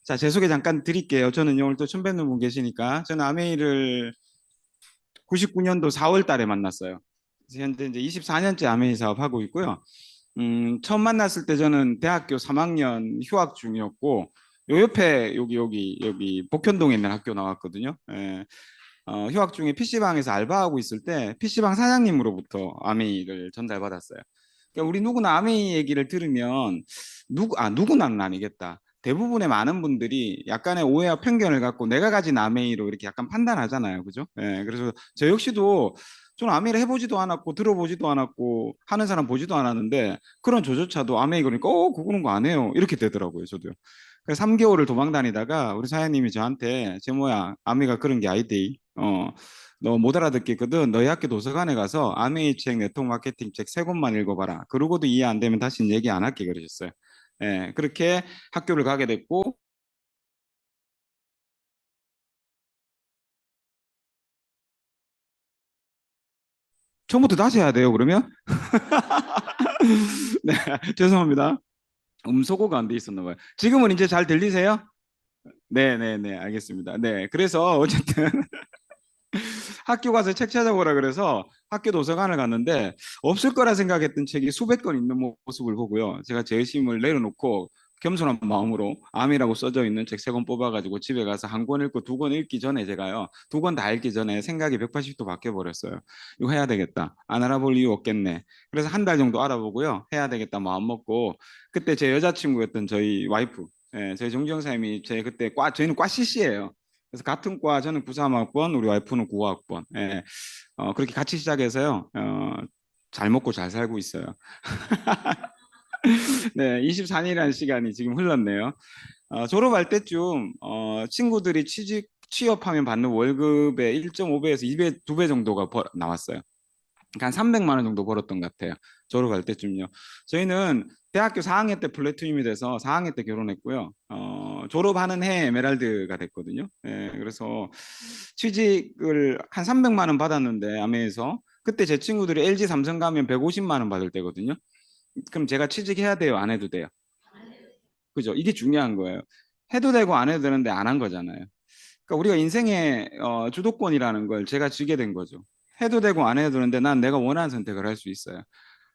자, 제 소개 잠깐 드릴게요. 저는 오늘 또 처음 뵙는 분 계시니까. 저는 아메이를 99년도 4월 달에 만났어요. 그래서 현재 이제 24년째 아메이 사업하고 있고요. 처음 만났을 때 저는 대학교 3학년 휴학 중이었고, 요 옆에 여기 복현동에 있는 학교 나왔거든요. 예. 휴학 중에 PC방에서 알바하고 있을 때 PC방 사장님으로부터 아메이를 전달받았어요. 그러니까 우리 누구나 아메이 얘기를 들으면 누구나는 아니겠다. 대부분의 많은 분들이 약간의 오해와 편견을 갖고 내가 가진 아메이로 이렇게 약간 판단하잖아요. 그죠? 예, 그래서 저 역시도 저는 아메이를 해보지도 않았고 들어보지도 않았고 하는 사람 보지도 않았는데 그런 저조차도 아메이 그러니까 그거는 거 안 해요. 이렇게 되더라고요. 저도요. 그래서 3개월을 도망 다니다가 우리 사장님이 저한테 제모야 아메이가 그런 게 아이디 너 못 알아듣겠거든. 너희 학교 도서관에 가서 아메이 책, 네트워크 마케팅 책 세 권만 읽어봐라. 그러고도 이해 안 되면 다시는 얘기 안 할게 그러셨어요. 예, 그렇게 학교를 가게 됐고 처음부터 다시 해야 돼요. 그러면 네, 죄송합니다. 음소거가 안 돼 있었나 봐요. 지금은 이제 잘 들리세요? 네, 네, 네, 알겠습니다. 네, 그래서 어쨌든 학교 가서 책 찾아보라 그래서 학교 도서관을 갔는데 없을 거라 생각했던 책이 수백 권 있는 모습을 보고요. 제가 제 의심을 내려놓고 겸손한 마음으로 암이라고 써져 있는 책 세 권 뽑아가지고 집에 가서 한 권 읽고 두 권 읽기 전에 제가요. 두 권 다 읽기 전에 생각이 180도 바뀌어 버렸어요. 이거 해야 되겠다. 안 알아볼 이유 없겠네. 그래서 한 달 정도 알아보고요. 해야 되겠다 마음 먹고 그때 제 여자친구였던 저희 와이프, 저희 정정사님이 제 그때 저희는 과 CC예요. 그래서 같은 과 저는 93학번, 우리 와이프는 95학번. 예. 그렇게 같이 시작해서요. 잘 먹고 잘 살고 있어요. 네, 24년이라는 시간이 지금 흘렀네요. 졸업할 때쯤 친구들이 취업하면 받는 월급의 1.5배에서 2배, 2배 정도가 나왔어요. 그러니까 한 300만 원 정도 벌었던 것 같아요. 졸업할 때쯤요. 저희는 대학교 4학년 때 플래투님이 돼서 4학년 때 결혼했고요. 졸업하는 해에 에메랄드가 됐거든요. 예, 그래서 취직을 한 300만 원 받았는데 아메에서 그때 제 친구들이 LG 삼성 가면 150만 원 받을 때거든요. 그럼 제가 취직해야 돼요? 안 해도 돼요? 그죠? 이게 중요한 거예요. 해도 되고 안 해도 되는데 안 한 거잖아요. 그러니까 우리가 인생의 주도권이라는 걸 제가 쥐게 된 거죠. 해도 되고 안 해도 되는데 난 내가 원하는 선택을 할 수 있어요.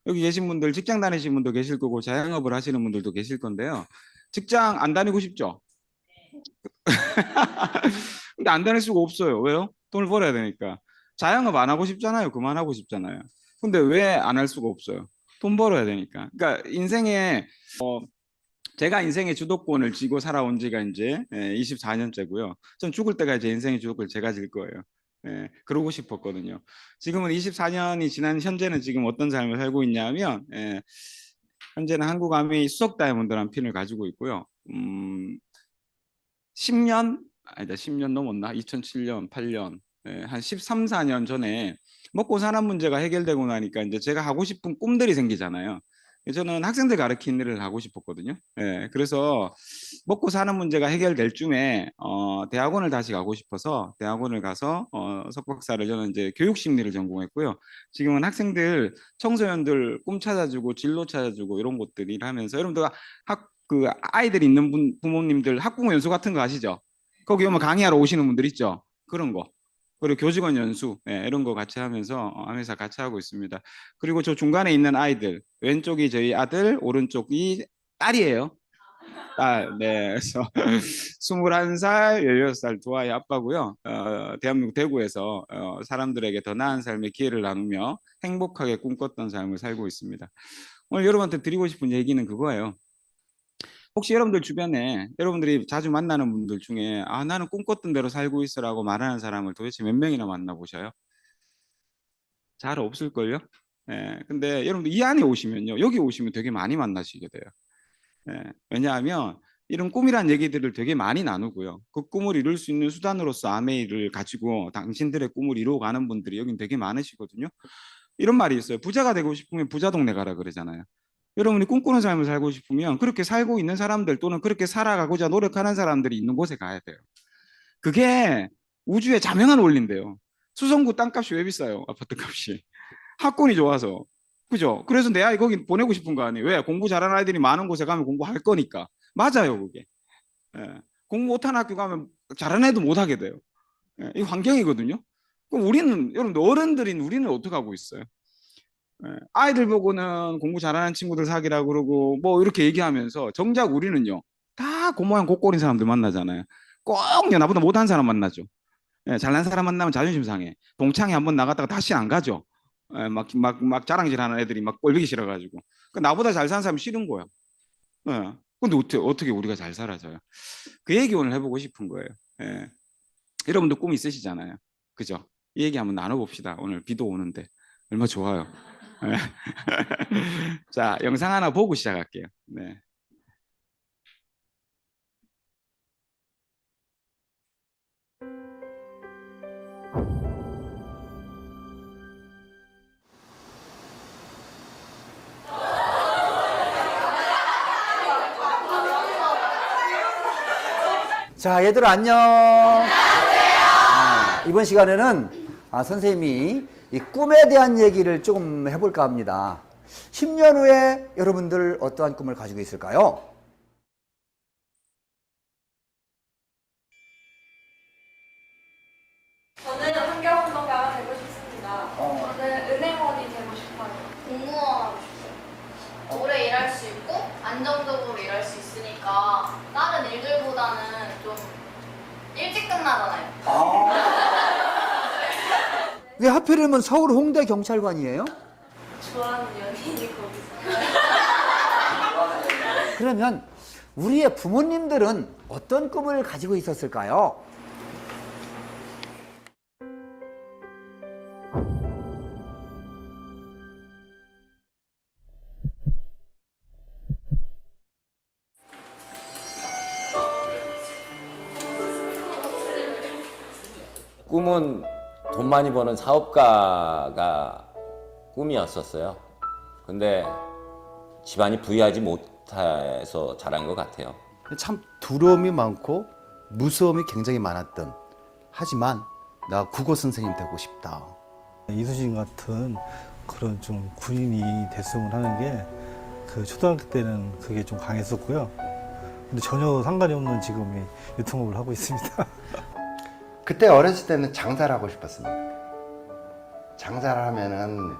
여기 계신 분들 직장 다니시는 분도 계실 거고 자영업을 하시는 분들도 계실 건데요. 직장 안 다니고 싶죠? 근데 안 다닐 수가 없어요. 왜요? 돈을 벌어야 되니까. 자영업 안 하고 싶잖아요. 그만하고 싶잖아요. 근데 왜 안 할 수가 없어요? 돈 벌어야 되니까. 그러니까 제가 인생의 주도권을 쥐고 살아온 지가 이제 24년째고요. 전 죽을 때까지 제 인생의 주도권을 제가 질 거예요. 그러고 싶었거든요. 지금은 24년이 지난 현재는 지금 어떤 삶을 살고 있냐면 현재는 한국 아미 수석 다이아몬드라는 핀을 가지고 있고요. 10년 아니다 10년 넘었나? 2007년, 8년 한 13, 14년 전에 먹고 사는 문제가 해결되고 나니까 이제 제가 하고 싶은 꿈들이 생기잖아요. 저는 학생들 가르치는 일을 하고 싶었거든요. 그래서 먹고 사는 문제가 해결될 쯤에 대학원을 다시 가고 싶어서 대학원을 가서 석박사를 저는 이제 교육 심리를 전공했고요. 지금은 학생들 청소년들 꿈 찾아주고 진로 찾아주고 이런 것들 일하면서 여러분들 그 아이들이 있는 부모님들 학부모 연수 같은 거 아시죠? 거기 오면 강의하러 오시는 분들 있죠? 그런 거. 그리고 교직원 연수 이런 거 같이 하면서 회사 같이 하고 있습니다. 그리고 저 중간에 있는 아이들 왼쪽이 저희 아들, 오른쪽이 딸이에요. 딸, 네. 그래서 21살, 16살 두 아이 아빠고요. 대한민국 대구에서 사람들에게 더 나은 삶의 기회를 나누며 행복하게 꿈꿨던 삶을 살고 있습니다. 오늘 여러분한테 드리고 싶은 얘기는 그거예요. 혹시 여러분들 주변에 여러분들이 자주 만나는 분들 중에 나는 꿈꿨던 대로 살고 있어라고 말하는 사람을 도대체 몇 명이나 만나보셔요? 잘 없을걸요? 근데 여러분들 이 안에 오시면요. 여기 오시면 되게 많이 만나시게 돼요. 왜냐하면 이런 꿈이란 얘기들을 되게 많이 나누고요. 그 꿈을 이룰 수 있는 수단으로서 아메이를 가지고 당신들의 꿈을 이루어가는 분들이 여긴 되게 많으시거든요. 이런 말이 있어요. 부자가 되고 싶으면 부자 동네 가라 그러잖아요. 여러분이 꿈꾸는 삶을 살고 싶으면 그렇게 살고 있는 사람들 또는 그렇게 살아가고자 노력하는 사람들이 있는 곳에 가야 돼요. 그게 우주의 자명한 원리인데요. 수성구 땅값이 왜 비싸요? 아파트 값이. 학군이 좋아서. 그죠? 그래서 내 아이 거기 보내고 싶은 거 아니에요. 왜? 공부 잘하는 아이들이 많은 곳에 가면 공부할 거니까. 맞아요, 그게. 예. 공부 못하는 학교 가면 잘하는 애도 못하게 돼요. 예. 이 환경이거든요. 그럼 우리는 여러분 어른들인 우리는 어떻게 하고 있어요? 예. 아이들 보고는 공부 잘하는 친구들 사귀라 그러고 뭐 이렇게 얘기하면서 정작 우리는요 다 고모양 고꼴인 사람들 만나잖아요. 꼭 나보다 못한 사람 만나죠. 예, 잘난 사람 만나면 자존심 상해. 동창회 한번 나갔다가 다시 안 가죠. 예, 막 자랑질하는 애들이 막 꼴보기 싫어가지고. 그 나보다 잘 사는 사람 싫은 거야. 예. 근데 어떻게 우리가 잘 살아져요? 그 얘기 오늘 해보고 싶은 거예요. 예. 여러분도 꿈 있으시잖아요. 그죠? 이 얘기 한번 나눠봅시다. 오늘 비도 오는데 얼마 좋아요. 예. 자, 영상 하나 보고 시작할게요. 네. 자, 얘들아 안녕. 안녕하세요. 이번 시간에는 선생님이 이 꿈에 대한 얘기를 조금 해볼까 합니다. 10년 후에 여러분들 어떠한 꿈을 가지고 있을까요? 저는 환경운동가가 되고 싶습니다. 저는 은행원이 되고 싶어요. 공무원 하고 싶어요. 오래 일할 수 있고 안정적으로 일할 수 있으니까 다른 일들보다는 좀 일찍 끝나잖아요. 왜 하필이면 서울 홍대 경찰관이에요? 좋아하는 연인이 거기서. 그러면 우리의 부모님들은 어떤 꿈을 가지고 있었을까요? 꿈은 돈 많이 버는 사업가가 꿈이었었어요. 근데 집안이 부유하지 못해서 자란 것 같아요. 참 두려움이 많고 무서움이 굉장히 많았던, 하지만 나 국어 선생님 되고 싶다. 이수진 같은 그런 좀 군인이 됐으면 하는 게 그 초등학교 때는 그게 좀 강했었고요. 근데 전혀 상관이 없는 지금 이 유통업을 하고 있습니다. 그때 어렸을 때는 장사를 하고 싶었습니다. 장사를 하면은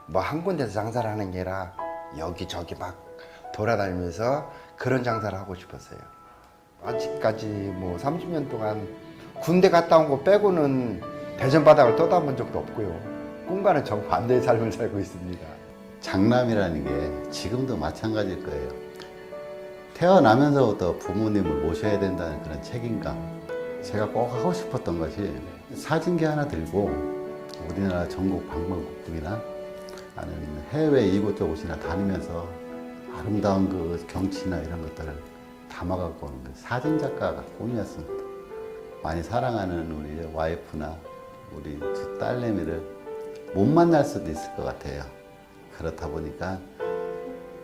뭐 한 군데서 장사를 하는 게 아니라 여기저기 막 돌아다니면서 그런 장사를 하고 싶었어요. 아직까지 뭐 30년 동안 군대 갔다 온 거 빼고는 대전 바닥을 떠다본 적도 없고요. 꿈과는 정반대의 삶을 살고 있습니다. 장남이라는 게 지금도 마찬가지일 거예요. 태어나면서부터 부모님을 모셔야 된다는 그런 책임감. 제가 꼭 하고 싶었던 것이 사진기 하나 들고 우리나라 전국 방방곡곡이나 아니면 해외 이곳저곳이나 다니면서 아름다운 그 경치나 이런 것들을 담아갖고 오는 그 사진작가가 꿈이었습니다. 많이 사랑하는 우리 와이프나 우리 두 딸내미를 못 만날 수도 있을 것 같아요. 그렇다 보니까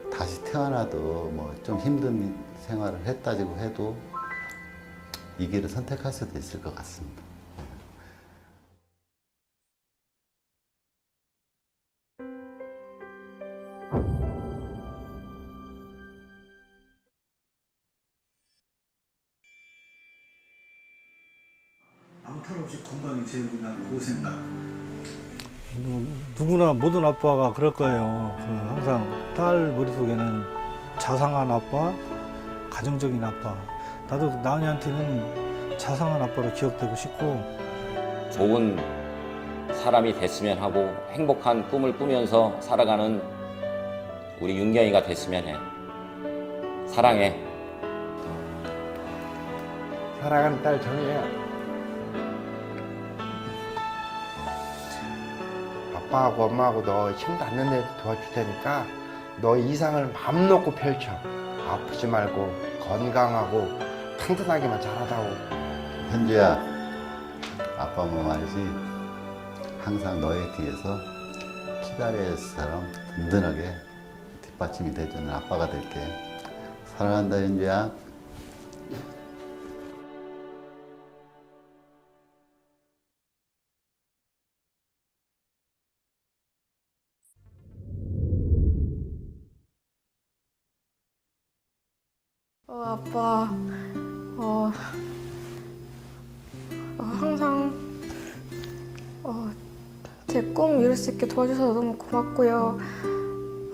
다시 태어나도 뭐 좀 힘든 생활을 했다지고 해도 이 길을 선택할 수도 있을 것 같습니다. 아무 탈 없이 건강이 제일 중요한 그 생각. 누구나 모든 아빠가 그럴 거예요. 항상 딸 머릿속에는 자상한 아빠, 가정적인 아빠. 나도 나은이한테는 자상한 아빠로 기억되고 싶고 좋은 사람이 됐으면 하고 행복한 꿈을 꾸면서 살아가는 우리 윤경이가 됐으면 해. 사랑해. 사랑하는 딸 정혜야. 아빠하고 엄마하고 너 힘도 안 나는 애들 도와줄 테니까 너 이상을 마음 놓고 펼쳐. 아프지 말고 건강하고 튼튼하게만 자라다오. 현주야, 아빠 엄마 말이지 항상 너의 뒤에서 피다리에서처럼 든든하게 뒷받침이 돼주는 아빠가 될게. 사랑한다, 현주야. 아빠, 어, 항상 제 꿈 이룰 수 있게 도와주셔서 너무 고맙고요.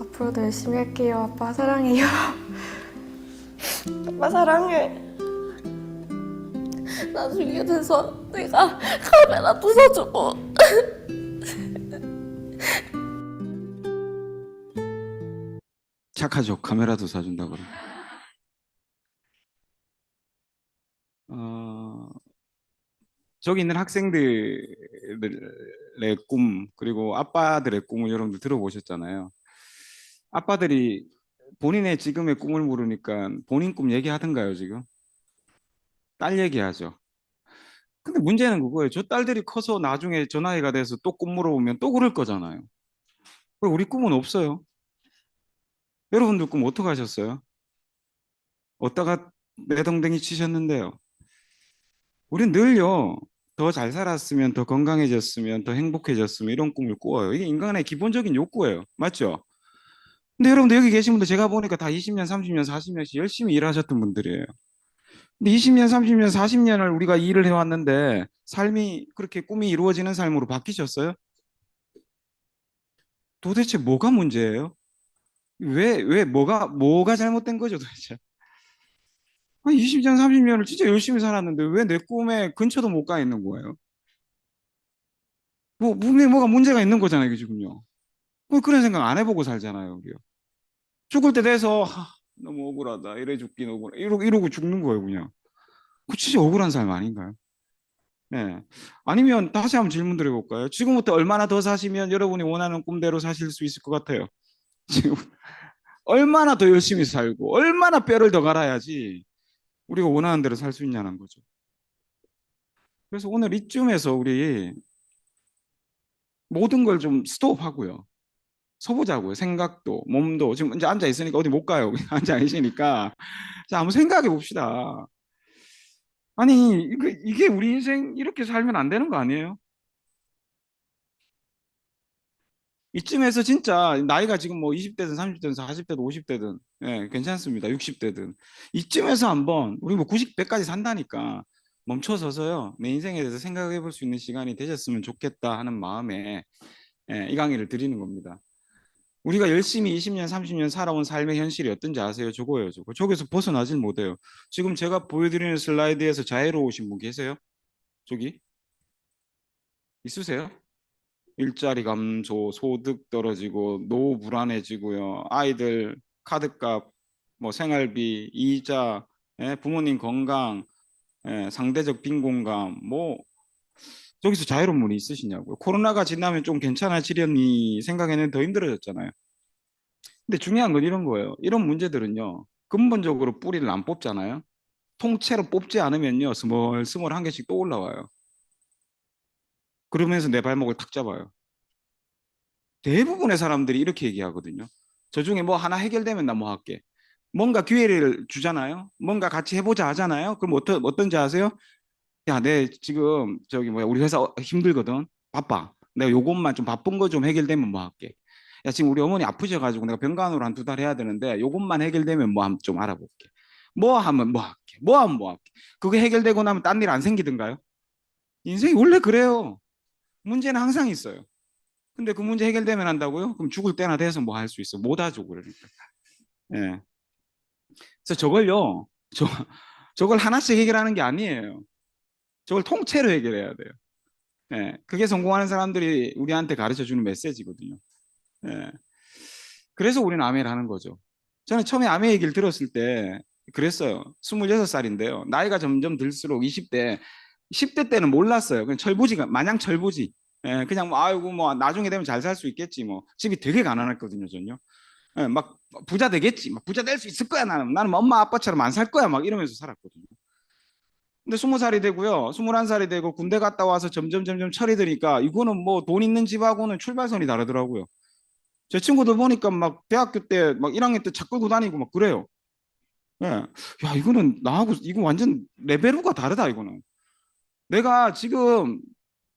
앞으로도 열심히 할게요. 아빠 사랑해요. 아빠 사랑해. 나중에 돼서 내가 카메라도 사주고. 착하죠. 카메라도 사준다 그러고. 저기 있는 학생들의 꿈, 그리고 아빠들의 꿈을 여러분들 들어보셨잖아요. 아빠들이 본인의 지금의 꿈을 물으니까 본인 꿈 얘기하던가요, 지금? 딸 얘기하죠. 근데 문제는 그거예요. 저 딸들이 커서 나중에 저 나이가 돼서 또 꿈 물어보면 또 그럴 거잖아요. 그리고 우리 꿈은 없어요. 여러분들 꿈 어떻게 하셨어요? 어디다가 내동댕이 치셨는데요? 우린 늘요, 더 잘 살았으면, 더 건강해졌으면, 더 행복해졌으면 이런 꿈을 꾸어요. 이게 인간의 기본적인 욕구예요. 맞죠? 근데 여러분들 여기 계신 분들 제가 보니까 다 20년, 30년, 40년씩 열심히 일하셨던 분들이에요. 근데 20년, 30년, 40년을 우리가 일을 해왔는데 삶이 그렇게 꿈이 이루어지는 삶으로 바뀌셨어요? 도대체 뭐가 문제예요? 뭐가 잘못된 거죠, 도대체? 20년, 30년을 진짜 열심히 살았는데 왜 내 꿈에 근처도 못 가 있는 거예요? 분명히 뭐가 문제가 있는 거잖아요, 이게 지금요. 그런 생각 안 해보고 살잖아요, 우리요. 죽을 때 돼서 너무 억울하다, 이래 죽긴 억울해, 이러고 죽는 거예요, 그냥. 그 진짜 억울한 삶 아닌가요? 네. 아니면 다시 한번 질문 드려볼까요? 지금부터 얼마나 더 사시면 여러분이 원하는 꿈대로 사실 수 있을 것 같아요? 지금 얼마나 더 열심히 살고 얼마나 뼈를 더 갈아야지 우리가 원하는 대로 살 수 있냐는 거죠. 그래서 오늘 이쯤에서 우리 모든 걸 좀 스톱하고요. 서보자고요. 생각도, 몸도. 지금 이제 앉아 있으니까 어디 못 가요. 그냥 앉아 계시니까. 자, 한번 생각해 봅시다. 아니, 이게 우리 인생 이렇게 살면 안 되는 거 아니에요? 이쯤에서 진짜 나이가 지금 뭐 20대든 30대든 40대든 50대든 예, 괜찮습니다. 60대든 이쯤에서 한번 우리 뭐 90, 100까지 산다니까 멈춰서서요. 내 인생에 대해서 생각해 볼 수 있는 시간이 되셨으면 좋겠다 하는 마음에 예, 이 강의를 드리는 겁니다. 우리가 열심히 20년, 30년 살아온 삶의 현실이 어떤지 아세요? 저거예요, 저거. 저기서 벗어나질 못해요. 지금 제가 보여드리는 슬라이드에서 자유로우신 분 계세요? 저기? 있으세요? 일자리 감소, 소득 떨어지고, 노후 불안해지고요. 아이들 카드값, 뭐 생활비, 이자, 예, 부모님 건강, 예, 상대적 빈곤감, 뭐 저기서 자유로운 분이 있으시냐고요. 코로나가 지나면 좀 괜찮아지려니 생각에는 더 힘들어졌잖아요. 근데 중요한 건 이런 거예요. 이런 문제들은요. 근본적으로 뿌리를 안 뽑잖아요. 통째로 뽑지 않으면요. 스멀스멀 한 개씩 또 올라와요. 그러면서 내 발목을 탁 잡아요. 대부분의 사람들이 이렇게 얘기하거든요. 저 중에 뭐 하나 해결되면 나 뭐 할게. 뭔가 기회를 주잖아요. 뭔가 같이 해보자 하잖아요. 그럼 어떤지 아세요? 야, 내 지금 저기 뭐야 우리 회사 힘들거든. 바빠. 내가 요것만 좀 바쁜 거 좀 해결되면 뭐 할게. 야, 지금 우리 어머니 아프셔가지고 내가 병간호를 한 2달 해야 되는데 요것만 해결되면 뭐 좀 알아볼게. 뭐 하면 뭐 할게. 뭐 하면 뭐 할게. 그게 해결되고 나면 딴 일 안 생기던가요? 인생이 원래 그래요. 문제는 항상 있어요. 근데 그 문제 해결되면 한다고요? 그럼 죽을 때나 돼서 뭐 할 수 있어? 못 하죠, 그러니까. 예. 그래서 저걸 하나씩 해결하는 게 아니에요. 저걸 통째로 해결해야 돼요. 예. 그게 성공하는 사람들이 우리한테 가르쳐 주는 메시지거든요. 예. 그래서 우리는 아메를 하는 거죠. 저는 처음에 아메 얘기를 들었을 때 그랬어요. 26살인데요. 나이가 점점 들수록 20대, 10대 때는 몰랐어요. 그냥 철부지가, 마냥 철부지. 예, 그냥 뭐, 아이고, 뭐, 나중에 되면 잘 살 수 있겠지. 뭐, 집이 되게 가난했거든요, 전요. 예, 막, 부자 되겠지. 막, 부자 될 수 있을 거야, 나는. 나는 엄마, 아빠처럼 안 살 거야. 막 이러면서 살았거든요. 근데 20살이 되고요. 21살이 되고 군대 갔다 와서 점점 철이 드니까 이거는 뭐 돈 있는 집하고는 출발선이 다르더라고요. 제 친구들 보니까 막 대학교 때 막 1학년 때 차 끌고 다니고 막 그래요. 예. 야, 이거는 나하고 이거 완전 레벨우가 다르다, 이거는. 내가 지금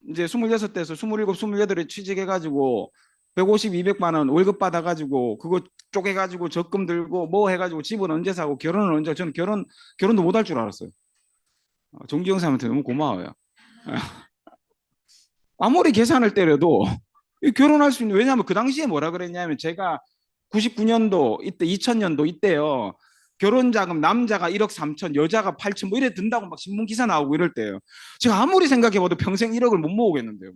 이제 26대에서 27, 28에 취직해가지고 150, 200만 원 월급 받아가지고 그거 쪼개가지고 적금 들고 뭐 해가지고 집은 언제 사고 결혼은 언제 저는 결혼도 못 할 줄 알았어요. 종기영 사람한테 너무 고마워요. 아무리 계산을 때려도 결혼할 수 있는, 왜냐하면 그 당시에 뭐라 그랬냐면 제가 99년도 이때 2000년도 이때요. 결혼 자금 남자가 1억 3천, 여자가 8천 뭐 이래 든다고 막 신문 기사 나오고 이럴 때요. 제가 아무리 생각해봐도 평생 1억을 못 모으겠는데요.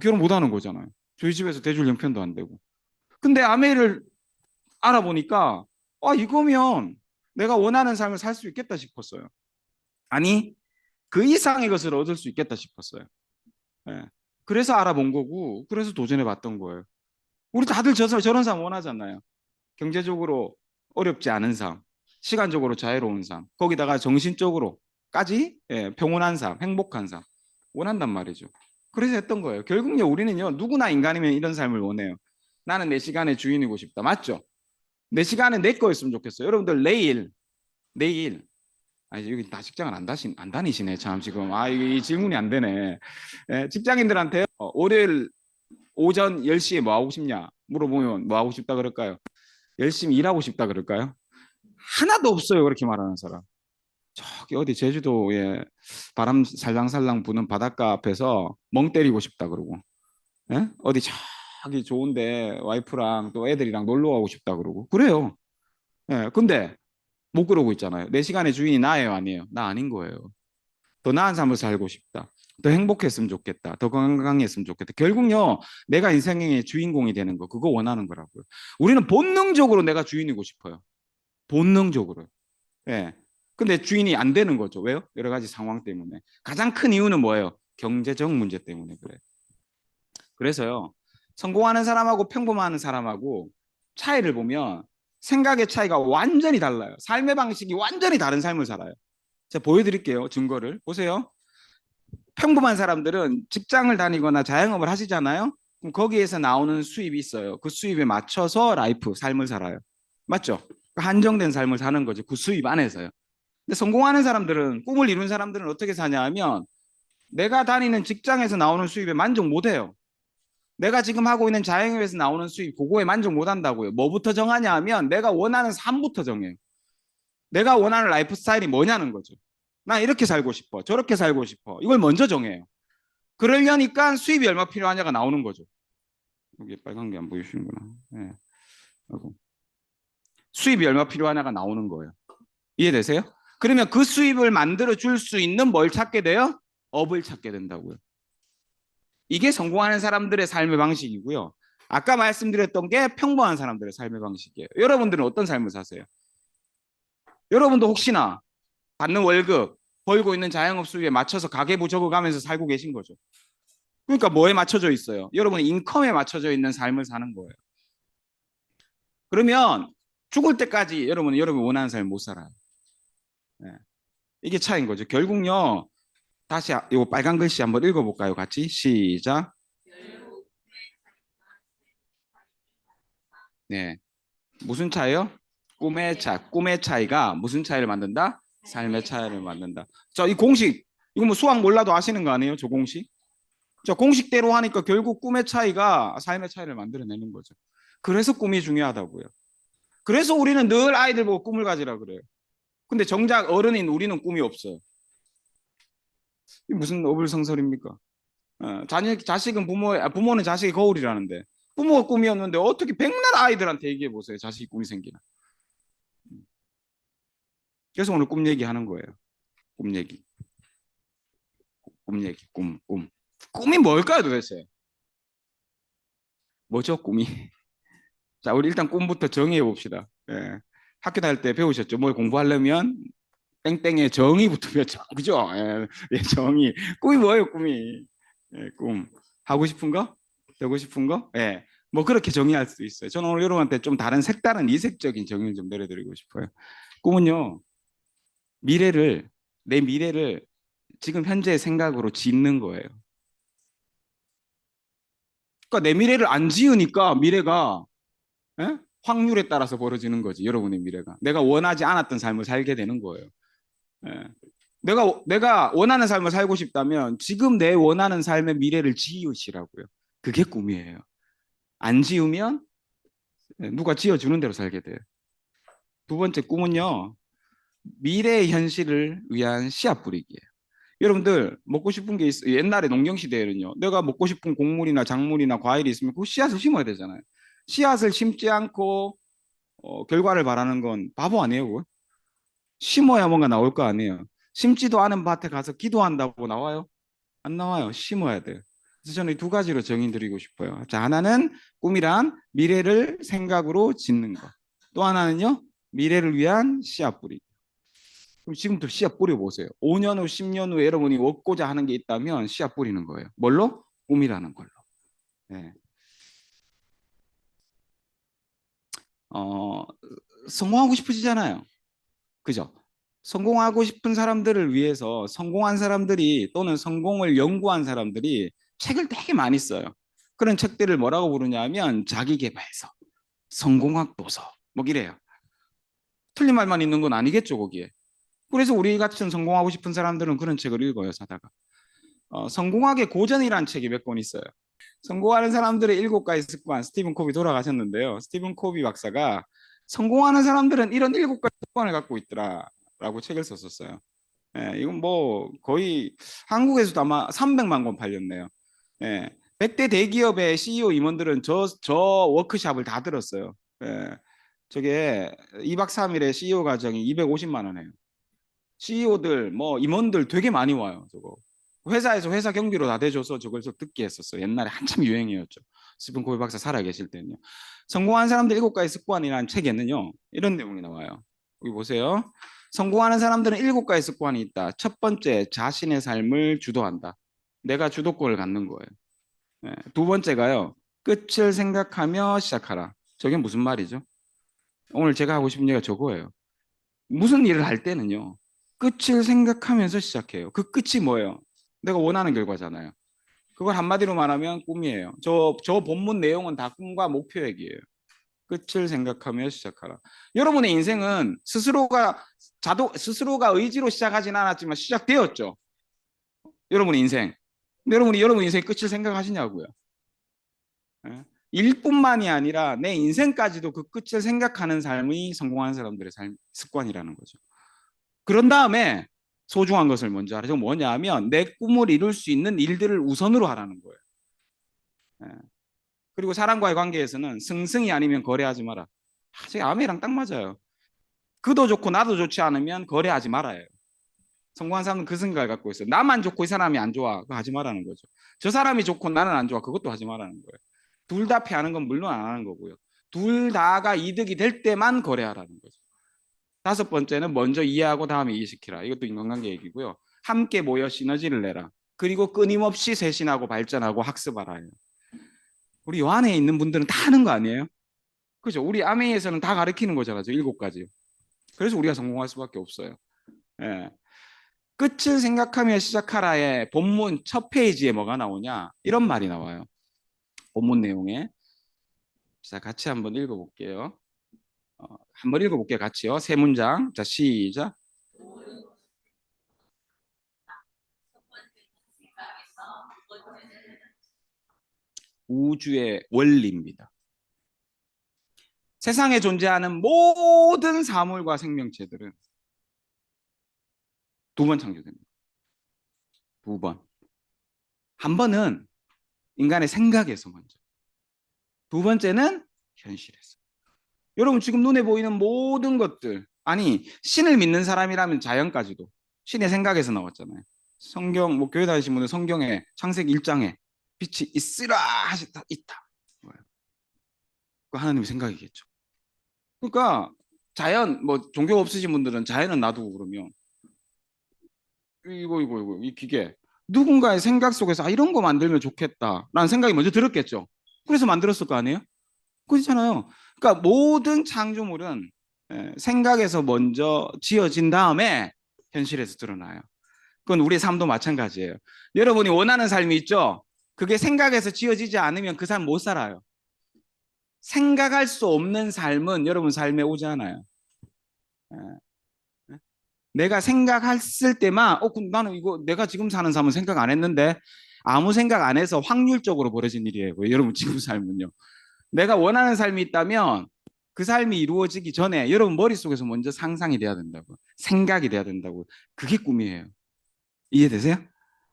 결혼 못 하는 거잖아요. 저희 집에서 대출 형편도 안 되고. 근데 아메를 알아보니까 이거면 내가 원하는 삶을 살 수 있겠다 싶었어요. 아니 그 이상의 것을 얻을 수 있겠다 싶었어요. 예. 그래서 알아본 거고 그래서 도전해 봤던 거예요. 우리 다들 저런 삶 원하잖아요. 경제적으로 어렵지 않은 삶, 시간적으로 자유로운 삶, 거기다가 정신적으로까지 평온한 삶, 행복한 삶 원한단 말이죠. 그래서 했던 거예요. 결국요 우리는요 누구나 인간이면 이런 삶을 원해요. 나는 내 시간의 주인이고 싶다. 맞죠? 내 시간은 내 거였으면 좋겠어요. 여러분들 내일 여기 다 직장을 안 다니시네 참 지금. 이 질문이 안 되네. 직장인들한테 월요일 오전 10시에 뭐 하고 싶냐 물어보면 뭐 하고 싶다 그럴까요? 열심히 일하고 싶다 그럴까요? 하나도 없어요 그렇게 말하는 사람. 저기 어디 제주도에 바람 살랑살랑 부는 바닷가 앞에서 멍 때리고 싶다 그러고, 어디 저기 좋은데 와이프랑 또 애들이랑 놀러 가고 싶다 그러고 그래요. 근데 못 그러고 있잖아요. 내 시간의 주인이 나예요 아니에요? 나 아닌 거예요. 더 나은 삶을 살고 싶다. 더 행복했으면 좋겠다. 더 건강했으면 좋겠다. 결국요 내가 인생의 주인공이 되는 거 그거 원하는 거라고요. 우리는 본능적으로 내가 주인이고 싶어요. 본능적으로. 근데 주인이 안 되는 거죠. 왜요? 여러 가지 상황 때문에. 가장 큰 이유는 뭐예요? 경제적 문제 때문에 그래. 그래서요 성공하는 사람하고 평범한 사람하고 차이를 보면 생각의 차이가 완전히 달라요. 삶의 방식이 완전히 다른 삶을 살아요. 제가 보여드릴게요. 증거를. 보세요. 평범한 사람들은 직장을 다니거나 자영업을 하시잖아요. 그럼 거기에서 나오는 수입이 있어요. 그 수입에 맞춰서 삶을 살아요. 맞죠? 한정된 삶을 사는 거죠. 그 수입 안에서요. 근데 성공하는 사람들은, 꿈을 이룬 사람들은 어떻게 사냐 하면 내가 다니는 직장에서 나오는 수입에 만족 못 해요. 내가 지금 하고 있는 자영업에서 나오는 수입 그거에 만족 못 한다고요. 뭐부터 정하냐 하면 내가 원하는 삶부터 정해요. 내가 원하는 라이프 스타일이 뭐냐는 거죠. 난 이렇게 살고 싶어. 저렇게 살고 싶어. 이걸 먼저 정해요. 그러려니까 수입이 얼마 필요하냐가 나오는 거죠. 여기 빨간 게 안 보이시는구나. 수입이 얼마 필요하냐가 나오는 거예요. 이해되세요? 그러면 그 수입을 만들어 줄 수 있는 뭘 찾게 돼요? 업을 찾게 된다고요. 이게 성공하는 사람들의 삶의 방식이고요. 아까 말씀드렸던 게 평범한 사람들의 삶의 방식이에요. 여러분들은 어떤 삶을 사세요? 여러분도 혹시나 받는 월급, 벌고 있는 자영업 수입에 맞춰서 가계부 적어가면서 살고 계신 거죠. 그러니까 뭐에 맞춰져 있어요? 여러분의 인컴에 맞춰져 있는 삶을 사는 거예요. 그러면 죽을 때까지 여러분이 원하는 삶을 못 살아요. 이게 차이인 거죠. 결국요. 다시 이 빨간 글씨 한번 읽어볼까요? 같이 시작. 네, 무슨 차이요? 꿈의 차이가 무슨 차이를 만든다? 삶의 차이를 만든다. 자, 이 공식 이거 뭐 수학 몰라도 아시는 거 아니에요? 저 공식. 자, 공식대로 하니까 결국 꿈의 차이가 삶의 차이를 만들어내는 거죠. 그래서 꿈이 중요하다고요. 그래서 우리는 늘 아이들 보고 꿈을 가지라 그래요. 근데 정작 어른인 우리는 꿈이 없어요. 이게 무슨 어불성설입니까? 자식은 부모는 자식의 거울이라는데 부모가 꿈이었는데 어떻게 백날 아이들한테 얘기해 보세요. 자식이 꿈이 생기나. 그래서 오늘 꿈 얘기하는 거예요. 꿈 얘기. 꿈이 뭘까요 도대체? 뭐죠 꿈이? 자, 우리 일단 꿈부터 정의해 봅시다. 학교 다닐 때 배우셨죠? 뭘 공부하려면 땡땡에 정의 붙으면 그죠? 정의. 꿈이 뭐예요 꿈이? 꿈. 하고 싶은 거? 되고 싶은 거? 뭐 그렇게 정의할 수 있어요. 저는 오늘 여러분한테 좀 다른 색다른 이색적인 정의를 좀 내려드리고 싶어요. 꿈은요, 내 미래를 지금 현재의 생각으로 짓는 거예요. 그러니까 내 미래를 안 지으니까 미래가 확률에 따라서 벌어지는 거지. 여러분의 미래가. 내가 원하지 않았던 삶을 살게 되는 거예요. 내가 원하는 삶을 살고 싶다면 지금 내 원하는 삶의 미래를 지으시라고요. 그게 꿈이에요. 안 지으면 누가 지어주는 대로 살게 돼요. 두 번째 꿈은요. 미래의 현실을 위한 씨앗 뿌리기예요. 여러분들 먹고 싶은 게 있어. 옛날에 농경 시대에는요. 내가 먹고 싶은 곡물이나 작물이나 과일이 있으면 그 씨앗을 심어야 되잖아요. 씨앗을 심지 않고 결과를 바라는 건 바보 아니에요, 그거? 심어야 뭔가 나올 거 아니에요. 심지도 않은 밭에 가서 기도한다고 나와요? 안 나와요. 심어야 돼요. 그래서 저는 이 두 가지로 정의 드리고 싶어요. 자, 하나는 꿈이란 미래를 생각으로 짓는 것. 또 하나는요, 미래를 위한 씨앗 뿌리기. 그럼 지금부터 씨앗 뿌려보세요. 5년 후, 10년 후에 여러분이 얻고자 하는 게 있다면 씨앗 뿌리는 거예요. 뭘로? 꿈이라는 걸로. 네. 성공하고 싶으시잖아요. 그죠? 성공하고 싶은 사람들을 위해서 성공한 사람들이 또는 성공을 연구한 사람들이 책을 되게 많이 써요. 그런 책들을 뭐라고 부르냐면 자기계발서, 성공학 도서, 뭐 이래요. 틀린 말만 있는 건 아니겠죠, 거기에. 그래서 우리 같은 성공하고 싶은 사람들은 그런 책을 읽어요, 사다가. 성공학의 고전이라는 책이 몇 권 있어요. 성공하는 사람들의 7가지 습관, 스티븐 코비 돌아가셨는데요. 스티븐 코비 박사가 성공하는 사람들은 이런 7가지 습관을 갖고 있더라라고 책을 썼었어요. 예, 이건 뭐 거의 한국에서도 아마 300만 권 팔렸네요. 예, 100대 대기업의 CEO 임원들은 저 워크샵을 다 들었어요. 예, 저게 2박 3일에 CEO 과정이 250만 원 해요. CEO들 뭐 임원들 되게 많이 와요. 저거 회사에서 회사 경비로 다 대줘서 저걸 듣게 했었어요. 옛날에 한참 유행이었죠. 스티븐 코비 박사 살아 계실 때는요. 성공한 사람들 7가지 습관이라는 책에는요 이런 내용이 나와요. 여기 보세요. 성공하는 사람들은 7가지 습관이 있다. 첫 번째, 자신의 삶을 주도한다. 내가 주도권을 갖는 거예요. 네. 두 번째가요, 끝을 생각하며 시작하라. 저게 무슨 말이죠? 오늘 제가 하고 싶은 얘기가 저거예요. 무슨 일을 할 때는요, 끝을 생각하면서 시작해요. 그 끝이 뭐예요? 내가 원하는 결과잖아요. 그걸 한마디로 말하면 꿈이에요. 저 본문 내용은 다 꿈과 목표 얘기예요. 끝을 생각하며 시작하라. 여러분의 인생은 스스로가 의지로 시작하진 않았지만 시작되었죠. 여러분의 인생. 근데 여러분 인생의 끝을 생각하시냐고요. 예? 일뿐만이 아니라 내 인생까지도 그 끝을 생각하는 삶이 성공하는 사람들의 습관이라는 거죠. 그런 다음에 소중한 것을 먼저 하라. 저건 뭐냐면 내 꿈을 이룰 수 있는 일들을 우선으로 하라는 거예요. 예. 그리고 사람과의 관계에서는 승승이 아니면 거래하지 마라. 제 아메랑 딱 맞아요. 그도 좋고 나도 좋지 않으면 거래하지 말아요. 성공한 사람은 그 생각을 갖고 있어요. 나만 좋고 이 사람이 안 좋아. 그거 하지 말라는 거죠. 저 사람이 좋고 나는 안 좋아. 그것도 하지 말라는 거예요. 둘 다 패하는 건 물론 안 하는 거고요. 둘 다가 이득이 될 때만 거래하라는 거죠. 5번째는 먼저 이해하고 다음에 이해시키라. 이것도 인간관계 얘기고요. 함께 모여 시너지를 내라. 그리고 끊임없이 쇄신하고 발전하고 학습하라. 우리 요 안에 있는 분들은 다 하는 거 아니에요? 그죠? 우리 아메이에서는 다 가르치는 거잖아요. 7가지. 그래서 우리가 성공할 수밖에 없어요. 예. 끝을 생각하며 시작하라의 본문 첫 페이지에 뭐가 나오냐? 이런 말이 나와요. 본문 내용에. 자, 같이 한번 읽어볼게요. 한번 읽어볼게요. 같이요. 3문장. 자, 시작. 우주의 원리입니다. 세상에 존재하는 모든 사물과 생명체들은 2번 창조됩니다. 2번. 한 번은 인간의 생각에서 먼저. 2번째는 현실에서. 여러분 지금 눈에 보이는 모든 것들, 아니 신을 믿는 사람이라면 자연까지도 신의 생각에서 나왔잖아요. 성경, 뭐 교회 다니신 분들 성경에 창세기 1장에 빛이 있으라 하셨다, 있다. 그 하나님의 생각이겠죠. 그러니까 자연, 뭐 종교 없으신 분들은 자연은 놔두고 그러면 이거 이 기계 누군가의 생각 속에서 이런 거 만들면 좋겠다라는 생각이 먼저 들었겠죠. 그래서 만들었을 거 아니에요? 그렇잖아요. 그러니까 모든 창조물은 생각에서 먼저 지어진 다음에 현실에서 드러나요. 그건 우리의 삶도 마찬가지예요. 여러분이 원하는 삶이 있죠? 그게 생각에서 지어지지 않으면 그 삶 못 살아요. 생각할 수 없는 삶은 여러분 삶에 오지 않아요. 내가 생각했을 때만 나는 이거 내가 지금 사는 삶은 생각 안 했는데 아무 생각 안 해서 확률적으로 벌어진 일이에요. 여러분 지금 삶은요. 내가 원하는 삶이 있다면 그 삶이 이루어지기 전에 여러분 머릿속에서 먼저 상상이 돼야 된다고. 생각이 돼야 된다고. 그게 꿈이에요. 이해되세요?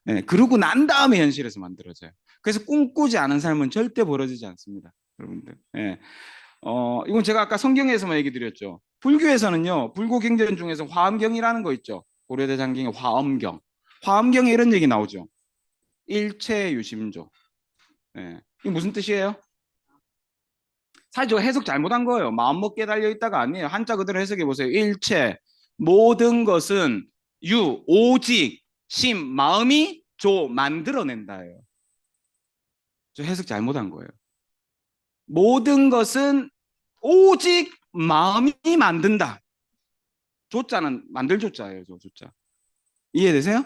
네, 그러고 난 다음에 현실에서 만들어져요. 그래서 꿈꾸지 않은 삶은 절대 벌어지지 않습니다. 여러분들. 네. 이건 제가 아까 성경에서만 얘기 드렸죠. 불교에서는요, 불교 경전 중에서 화엄경이라는 거 있죠. 고려대장경의 화엄경. 화엄경에 이런 얘기 나오죠. 일체유심조. 네. 이게 무슨 뜻이에요? 사실 저 해석 잘못한 거예요. 마음먹기에 달려 있다가 아니에요. 한자 그대로 해석해 보세요. 일체, 모든 것은 유, 오직, 심, 마음이 조, 만들어낸다예요. 저 해석 잘못한 거예요. 모든 것은 오직 마음이 만든다. 조자는 만들 조자예요. 저 조자. 이해되세요?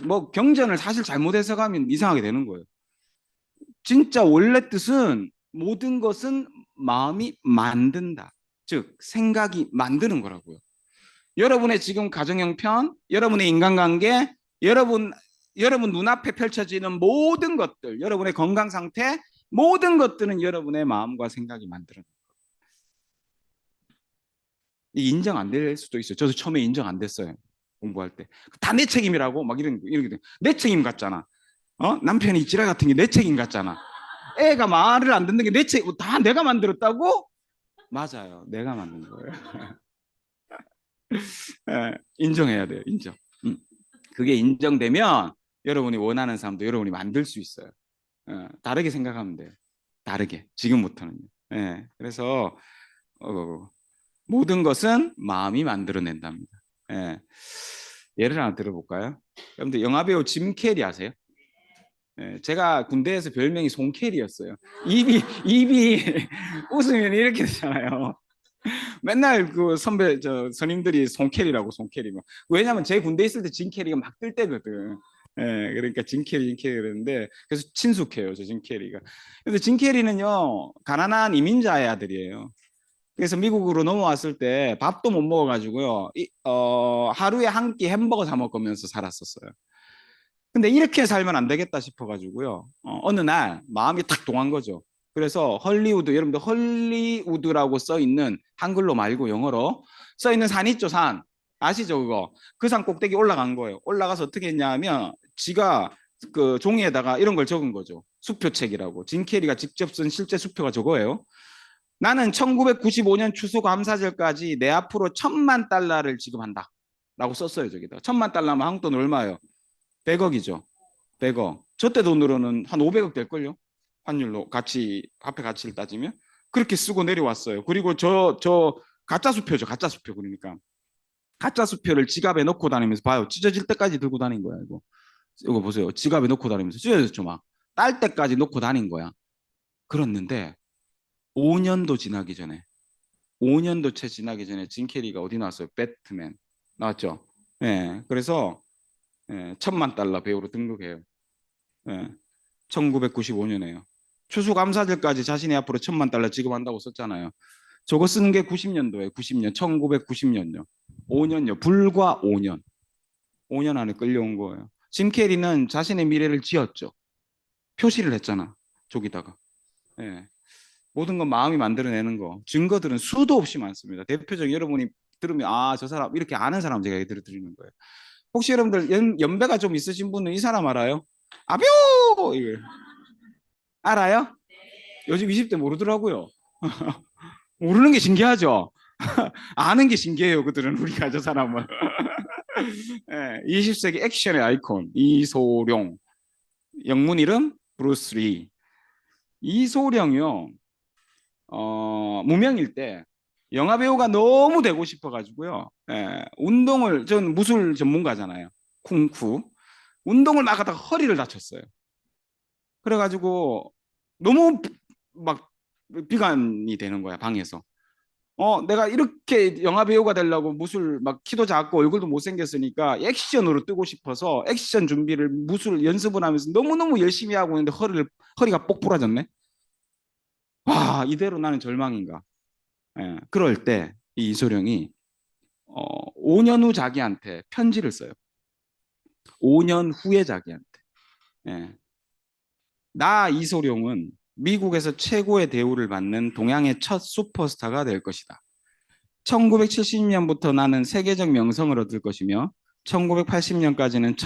뭐 경전을 사실 잘못 해석하면 이상하게 되는 거예요. 진짜 원래 뜻은 모든 것은 마음이 만든다. 즉 생각이 만드는 거라고요. 여러분의 지금 가정 형편, 여러분의 인간관계, 여러분 눈앞에 펼쳐지는 모든 것들, 여러분의 건강 상태, 모든 것들은 여러분의 마음과 생각이 만드는 거예요. 인정 안 될 수도 있어요. 저도 처음에 인정 안 됐어요. 공부할 때. 다 내 책임이라고 막 이런 내 책임 같잖아. 남편이 지랄 같은 게 내 책임 같잖아. 애가 말을 안 듣는 게 내 책임, 다 내가 만들었다고? 맞아요. 내가 만든 거예요. 인정해야 돼요. 인정. 그게 인정되면 여러분이 원하는 삶도 여러분이 만들 수 있어요. 다르게 생각하면 돼요. 다르게. 지금부터는요. 그래서 모든 것은 마음이 만들어낸답니다. 예를 하나 들어볼까요? 여러분들 영화배우 짐 캐리 아세요? 제가 군대에서 별명이 송캐리였어요. 입이 웃으면 이렇게 되잖아요. 맨날 그 선배 선임들이 송캐리라고 송캐리. 왜냐면 제 군대 있을 때 짐캐리가 막 뜰 때거든. 그러니까 짐캐리 그랬는데 그래서 친숙해요, 저 짐캐리가. 근데 짐캐리는요 가난한 이민자의 아들이에요. 그래서 미국으로 넘어왔을 때 밥도 못 먹어가지고요 하루에 한 끼 햄버거 사 먹으면서 살았었어요. 근데 이렇게 살면 안 되겠다 싶어가지고요 어느 날 마음이 탁 동한 거죠. 그래서 헐리우드, 여러분들 헐리우드라고 써 있는 한글로 말고 영어로 써 있는 산 있죠, 산 아시죠 그거? 그 산 꼭대기 올라간 거예요. 올라가서 어떻게 했냐면 지가 그 종이에다가 이런 걸 적은 거죠. 수표책이라고. 짐 캐리가 직접 쓴 실제 수표가 저거예요. 나는 1995년 추수감사절까지 내 앞으로 $10,000,000를 지급한다 라고 썼어요. 저기다. $10,000,000면 한국 돈 얼마예요? 100억이죠. 100억. 저때 돈으로는 한 500억 될걸요? 환율로 같이 화폐 가치를 따지면. 그렇게 쓰고 내려왔어요. 그리고 저 가짜 수표죠. 가짜 수표. 그러니까 가짜 수표를 지갑에 넣고 다니면서 봐요. 찢어질 때까지 들고 다닌 거야. 이거 보세요. 지갑에 넣고 다니면서 찢어졌죠. 막 딸 때까지 넣고 다닌 거야. 그랬는데 5년도 지나기 전에 5년도 채 지나기 전에 짐 캐리가 어디 나왔어요? 배트맨 나왔죠. 그래서 $10,000,000 배우로 등극해요. 1995년에요. 추수감사절까지 자신의 앞으로 $10,000,000 지급한다고 썼잖아요. 저거 쓴 게 90년도에 90년 1990년요. 5년요. 불과 5년. 5년 안에 끌려온 거예요. 짐 캐리는 자신의 미래를 지었죠. 표시를 했잖아. 저기다가. 모든 건 마음이 만들어내는 거. 증거들은 수도 없이 많습니다. 대표적인 여러분이 들으면 저 사람 이렇게 아는 사람 제가 얘기 드리는 거예요. 혹시 여러분들 연배가 좀 있으신 분은 이 사람 알아요? 아뷰! 이거 알아요? 요즘 20대 모르더라고요. 모르는 게 신기하죠? 아는 게 신기해요. 그들은 우리가 저 사람은. 20세기 액션의 아이콘 이소룡. 영문 이름 브루스 리. 이소룡이요. 무명일 때 영화 배우가 너무 되고 싶어가지고요. 운동을 전 무술 전문가잖아요. 쿵푸 운동을 막 하다가 허리를 다쳤어요. 그래가지고 너무 막 비관이 되는 거야 방에서. 내가 이렇게 영화 배우가 되려고 무술 막 키도 작고 얼굴도 못생겼으니까 액션으로 뜨고 싶어서 액션 준비를 무술 연습을 하면서 너무너무 열심히 하고 있는데 허리가 뽁 부러졌네. 와, 이대로 나는 절망인가. 그럴 때 이 이소룡이 5년 후 자기한테 편지를 써요. 5년 후에 자기한테. 나 이소룡은 미국에서 최고의 대우를 받는 동양의 첫 슈퍼스타가 될 것이다. 1970년부터 나는 세계적 명성을 얻을 것이며 1980년까지는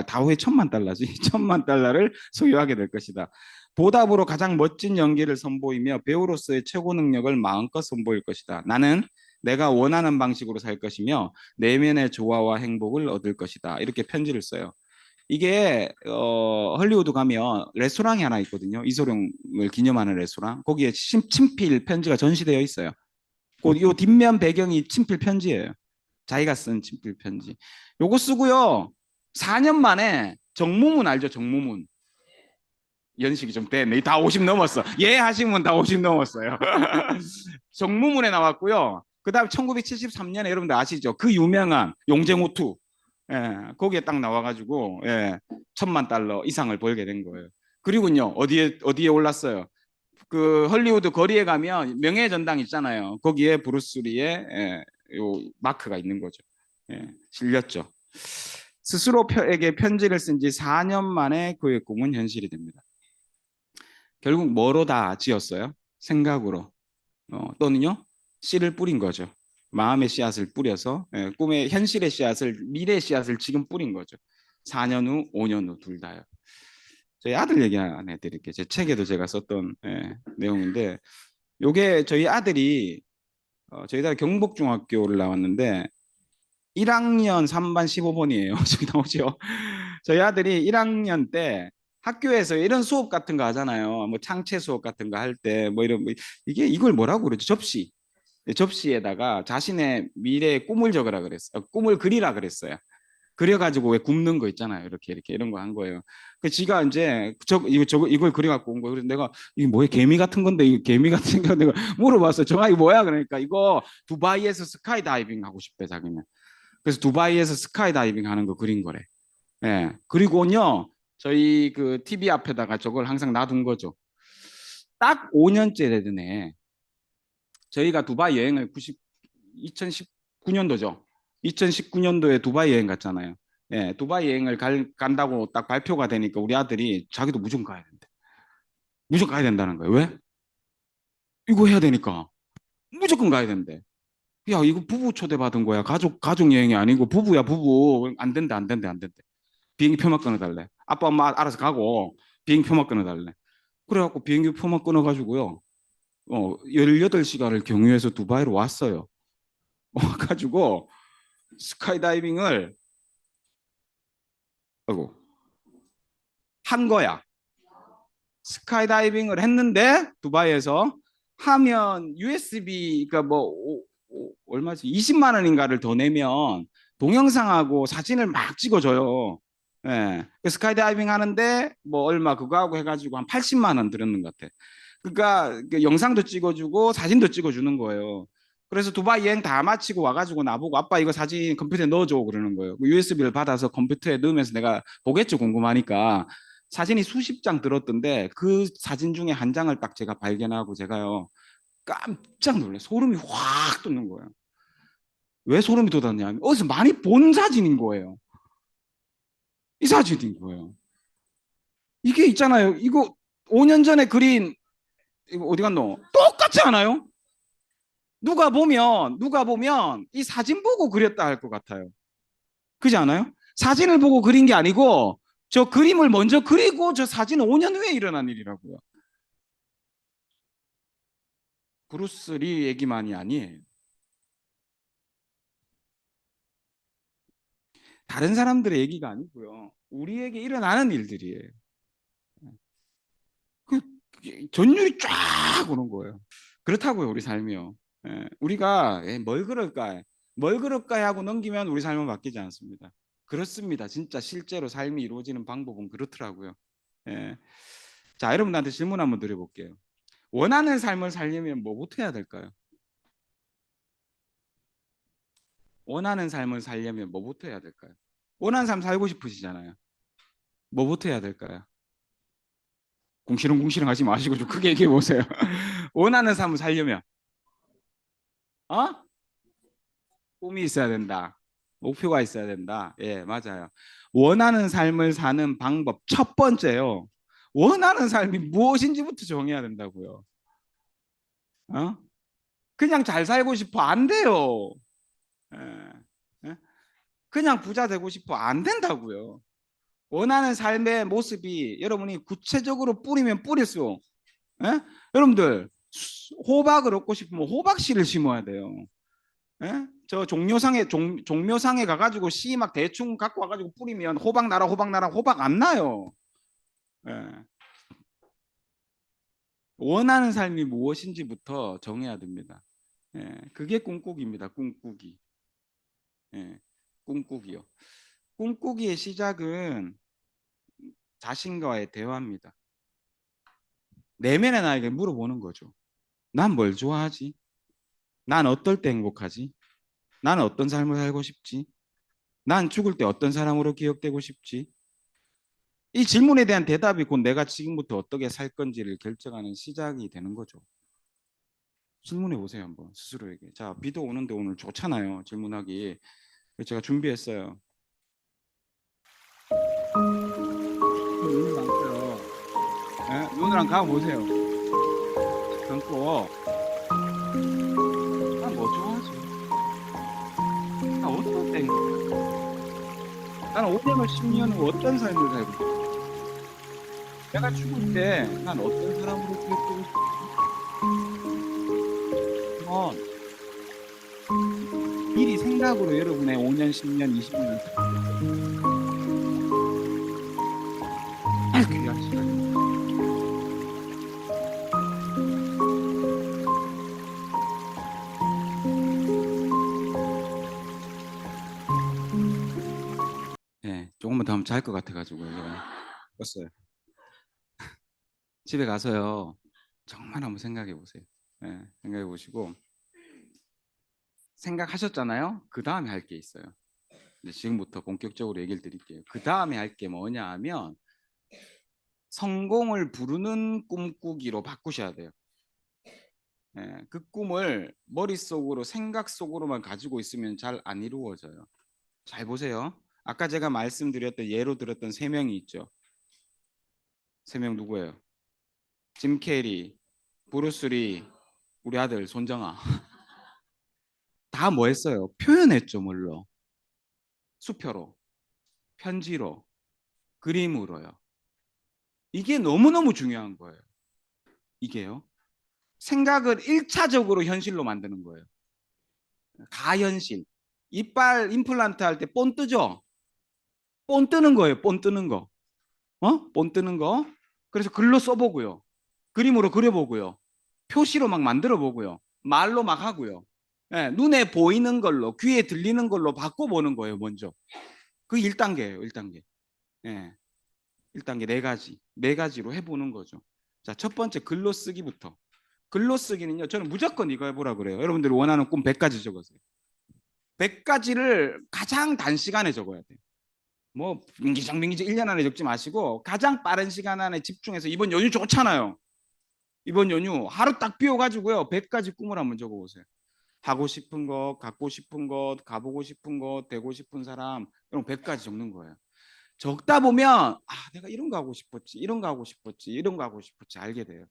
다우의 1,000만 달러지. 1,000만 달러를 소유하게 될 것이다. 보답으로 가장 멋진 연기를 선보이며 배우로서의 최고 능력을 마음껏 선보일 것이다. 나는 내가 원하는 방식으로 살 것이며 내면의 조화와 행복을 얻을 것이다. 이렇게 편지를 써요. 이게 헐리우드 가면 레스토랑이 하나 있거든요. 이소룡을 기념하는 레스토랑. 거기에 친필 편지가 전시되어 있어요. 요 뒷면 배경이 친필 편지예요. 자기가 쓴 친필 편지. 요거 쓰고요. 4년 만에 정무문 알죠? 정무문. 연식이 좀 됐네. 다 50 넘었어. 예 하시면 다 50 넘었어요. 정무문에 나왔고요. 그다음 1973년에 여러분들 아시죠? 그 유명한 용쟁호투. 예, 거기에 딱 나와가지고 1,000만 달러 이상을 벌게 된 거예요. 그리고요 어디에 올랐어요? 그 헐리우드 거리에 가면 명예의 전당 있잖아요. 거기에 브루스리의 요 마크가 있는 거죠. 실렸죠. 스스로에게 편지를 쓴 지 4년 만에 그의 꿈은 현실이 됩니다. 결국 뭐로 다 지었어요? 생각으로. 또는요 씨를 뿌린 거죠. 마음의 씨앗을 뿌려서 꿈의 현실의 씨앗을 미래의 씨앗을 지금 뿌린 거죠. 4년 후, 5년 후 둘 다요. 저희 아들 얘기 하나 해드릴게요. 제 책에도 제가 썼던 내용인데 요게 저희 아들이 저희 아들 경복중학교를 나왔는데 1학년 3반 15번이에요. 저기 나오죠. 저희 아들이 1학년 때 학교에서 이런 수업 같은 거 하잖아요. 뭐 창체 수업 같은 거 할 때 뭐 이런 이걸 뭐라고 그러죠? 접시. 접시에다가 자신의 미래의 꿈을 적으라 그랬어요. 꿈을 그리라 그랬어요. 그려가지고 왜 굽는 거 있잖아요. 이렇게 이런 거 한 거예요. 그 지가 이제 이걸 그려갖고 온 거예요. 그래서 내가 이게 뭐야 개미 같은 건데 이거 개미 같은 거 내가 물어봤어요. 정아 이거 뭐야 그러니까 이거 두바이에서 스카이 다이빙 하고 싶대 자기는. 그래서 두바이에서 스카이 다이빙 하는 거 그린 거래. 예. 그리고요 저희 그 TV 앞에다가 저걸 항상 놔둔 거죠. 딱 5년째 되더네. 저희가 두바이 여행을 2019년도죠. 2019년도에 두바이 여행 갔잖아요. 예, 두바이 여행을 간다고 딱 발표가 되니까 우리 아들이 자기도 무조건 가야 된대. 무조건 가야 된다는 거예요. 왜? 이거 해야 되니까. 무조건 가야 된대. 야, 이거 부부 초대받은 거야. 가족 여행이 아니고 부부야, 부부. 안 된대, 안 된대, 안 된대. 비행기 표만 끊어달래. 아빠, 엄마 알아서 가고 비행기 표만 끊어달래. 그래갖고 비행기 표만 끊어가지고요. 18시간을 경유해서 두바이로 왔어요. 와가지고 스카이다이빙을 한 거야. 스카이다이빙을 했는데 두바이에서 하면 USB 그러니까 뭐 얼마지 20만 원인가를 더 내면 동영상하고 사진을 막 찍어줘요. 예. 스카이다이빙 하는데 뭐 얼마 그거하고 해가지고 한 80만 원 들었는 것 같아. 그러니까 영상도 찍어주고 사진도 찍어주는 거예요. 그래서 두바이 여행 다 마치고 와가지고 나보고 아빠 이거 사진 컴퓨터에 넣어줘 그러는 거예요. USB를 받아서 컴퓨터에 넣으면서 내가 보겠죠 궁금하니까. 사진이 수십 장 들었던데 그 사진 중에 한 장을 딱 제가 발견하고 제가요 깜짝 놀래 소름이 확 돋는 거예요. 왜 소름이 돋았냐면 어디서 많이 본 사진인 거예요. 이 사진인 거예요. 이게 있잖아요. 이거 5년 전에 그린 이거 어디 갔노? 똑같지 않아요? 누가 보면 이 사진 보고 그렸다 할 것 같아요. 그렇지 않아요? 사진을 보고 그린 게 아니고 저 그림을 먼저 그리고 저 사진은 5년 후에 일어난 일이라고요. 브루스 리 얘기만이 아니에요. 다른 사람들의 얘기가 아니고요. 우리에게 일어나는 일들이에요. 그 전율이 쫙 오는 거예요. 그렇다고요, 우리 삶이요. 우리가 뭘 그럴까 하고 넘기면 우리 삶은 바뀌지 않습니다. 그렇습니다. 진짜 실제로 삶이 이루어지는 방법은 그렇더라고요. 자, 여러분들한테 질문 한번 드려볼게요. 원하는 삶을 살려면 뭐부터 해야 될까요? 원하는 삶을 살려면 뭐부터 해야 될까요? 원하는 삶 살고 싶으시잖아요. 뭐부터 해야 될까요? 궁시렁궁시렁 하지 마시고 좀 크게 얘기해 보세요. 원하는 삶을 살려면 꿈이 있어야 된다. 목표가 있어야 된다. 예, 맞아요. 원하는 삶을 사는 방법 첫 번째요. 원하는 삶이 무엇인지부터 정해야 된다고요. 그냥 잘 살고 싶어 안 돼요. 예. 그냥 부자 되고 싶어 안 된다고요. 원하는 삶의 모습이 여러분이 구체적으로 뿌리면 뿌릴수록, 여러분들 호박을 얻고 싶으면 호박씨를 심어야 돼요. 저 종묘상에 가가지고 씨 막 대충 갖고 와가지고 뿌리면 호박 나라 호박 안 나요. 원하는 삶이 무엇인지부터 정해야 됩니다. 그게 꿈꾸기입니다. 꿈꾸기. 꿈꾸기요. 꿈꾸기의 시작은 자신과의 대화입니다. 내면의 나에게 물어보는 거죠. 난 뭘 좋아하지? 난 어떨 때 행복하지? 난 어떤 삶을 살고 싶지? 난 죽을 때 어떤 사람으로 기억되고 싶지? 이 질문에 대한 대답이 곧 내가 지금부터 어떻게 살 건지를 결정하는 시작이 되는 거죠. 질문해 보세요, 한번 스스로에게. 자, 비도 오는데 오늘 좋잖아요, 질문하기. 제가 준비했어요. 눈을 감고요. 눈을 한번 감아보세요. 감고. 난 뭐 좋아하지? 나 어떤 때 행복하지? 나는 5년, 10년 후 어떤 삶을 살고 싶어? 내가 죽을 때 난 어떤 사람으로 기억되고 싶어? 미리 생각으로 여러분의 5년, 10년, 20년 귀한 시간입니다. 네, 조금만 더 하면 잘 것 같아가지고 제가 껐어요. 집에 가서요 정말 한번 생각해 보세요. 생각해 보시고 생각하셨잖아요. 그 다음에 할 게 있어요. 이제 지금부터 본격적으로 얘기를 드릴게요. 그 다음에 할 게 뭐냐 하면 성공을 부르는 꿈꾸기로 바꾸셔야 돼요. 그 꿈을 머릿속으로 생각 속으로만 가지고 있으면 잘 안 이루어져요. 잘 보세요. 아까 제가 말씀드렸던 예로 들었던 3명이 있죠. 3명 누구예요? 짐 캐리, 브루스 리, 우리 아들 손정아. 다 뭐 했어요? 표현했죠. 뭘로? 수표로, 편지로, 그림으로요. 이게 너무너무 중요한 거예요. 이게요. 생각을 1차적으로 현실로 만드는 거예요. 가현실. 이빨 임플란트 할 때 본 뜨죠? 본 뜨는 거예요. 본 뜨는 거. 본 뜨는 거. 그래서 글로 써보고요. 그림으로 그려보고요. 표시로 막 만들어 보고요. 말로 막 하고요. 눈에 보이는 걸로, 귀에 들리는 걸로 바꿔보는 거예요. 먼저. 그게 1단계예요. 1단계. 1단계 4가지. 4가지로 해보는 거죠. 자, 첫 번째 글로 쓰기부터. 글로 쓰기는요. 저는 무조건 이거 해보라 그래요. 여러분들이 원하는 꿈 100가지 적으세요. 100가지를 가장 단시간에 적어야 돼요. 뭐 민기적 1년 안에 적지 마시고 가장 빠른 시간 안에 집중해서 이번 연휴 좋잖아요. 이번 연휴 하루 딱 비워가지고요. 100가지 꿈을 한번 적어보세요. 하고 싶은 것, 갖고 싶은 것, 가보고 싶은 것, 되고 싶은 사람 이런 100가지 적는 거예요. 적다 보면 내가 이런 거 하고 싶었지, 이런 거 하고 싶었지, 이런 거 하고 싶었지 알게 돼요.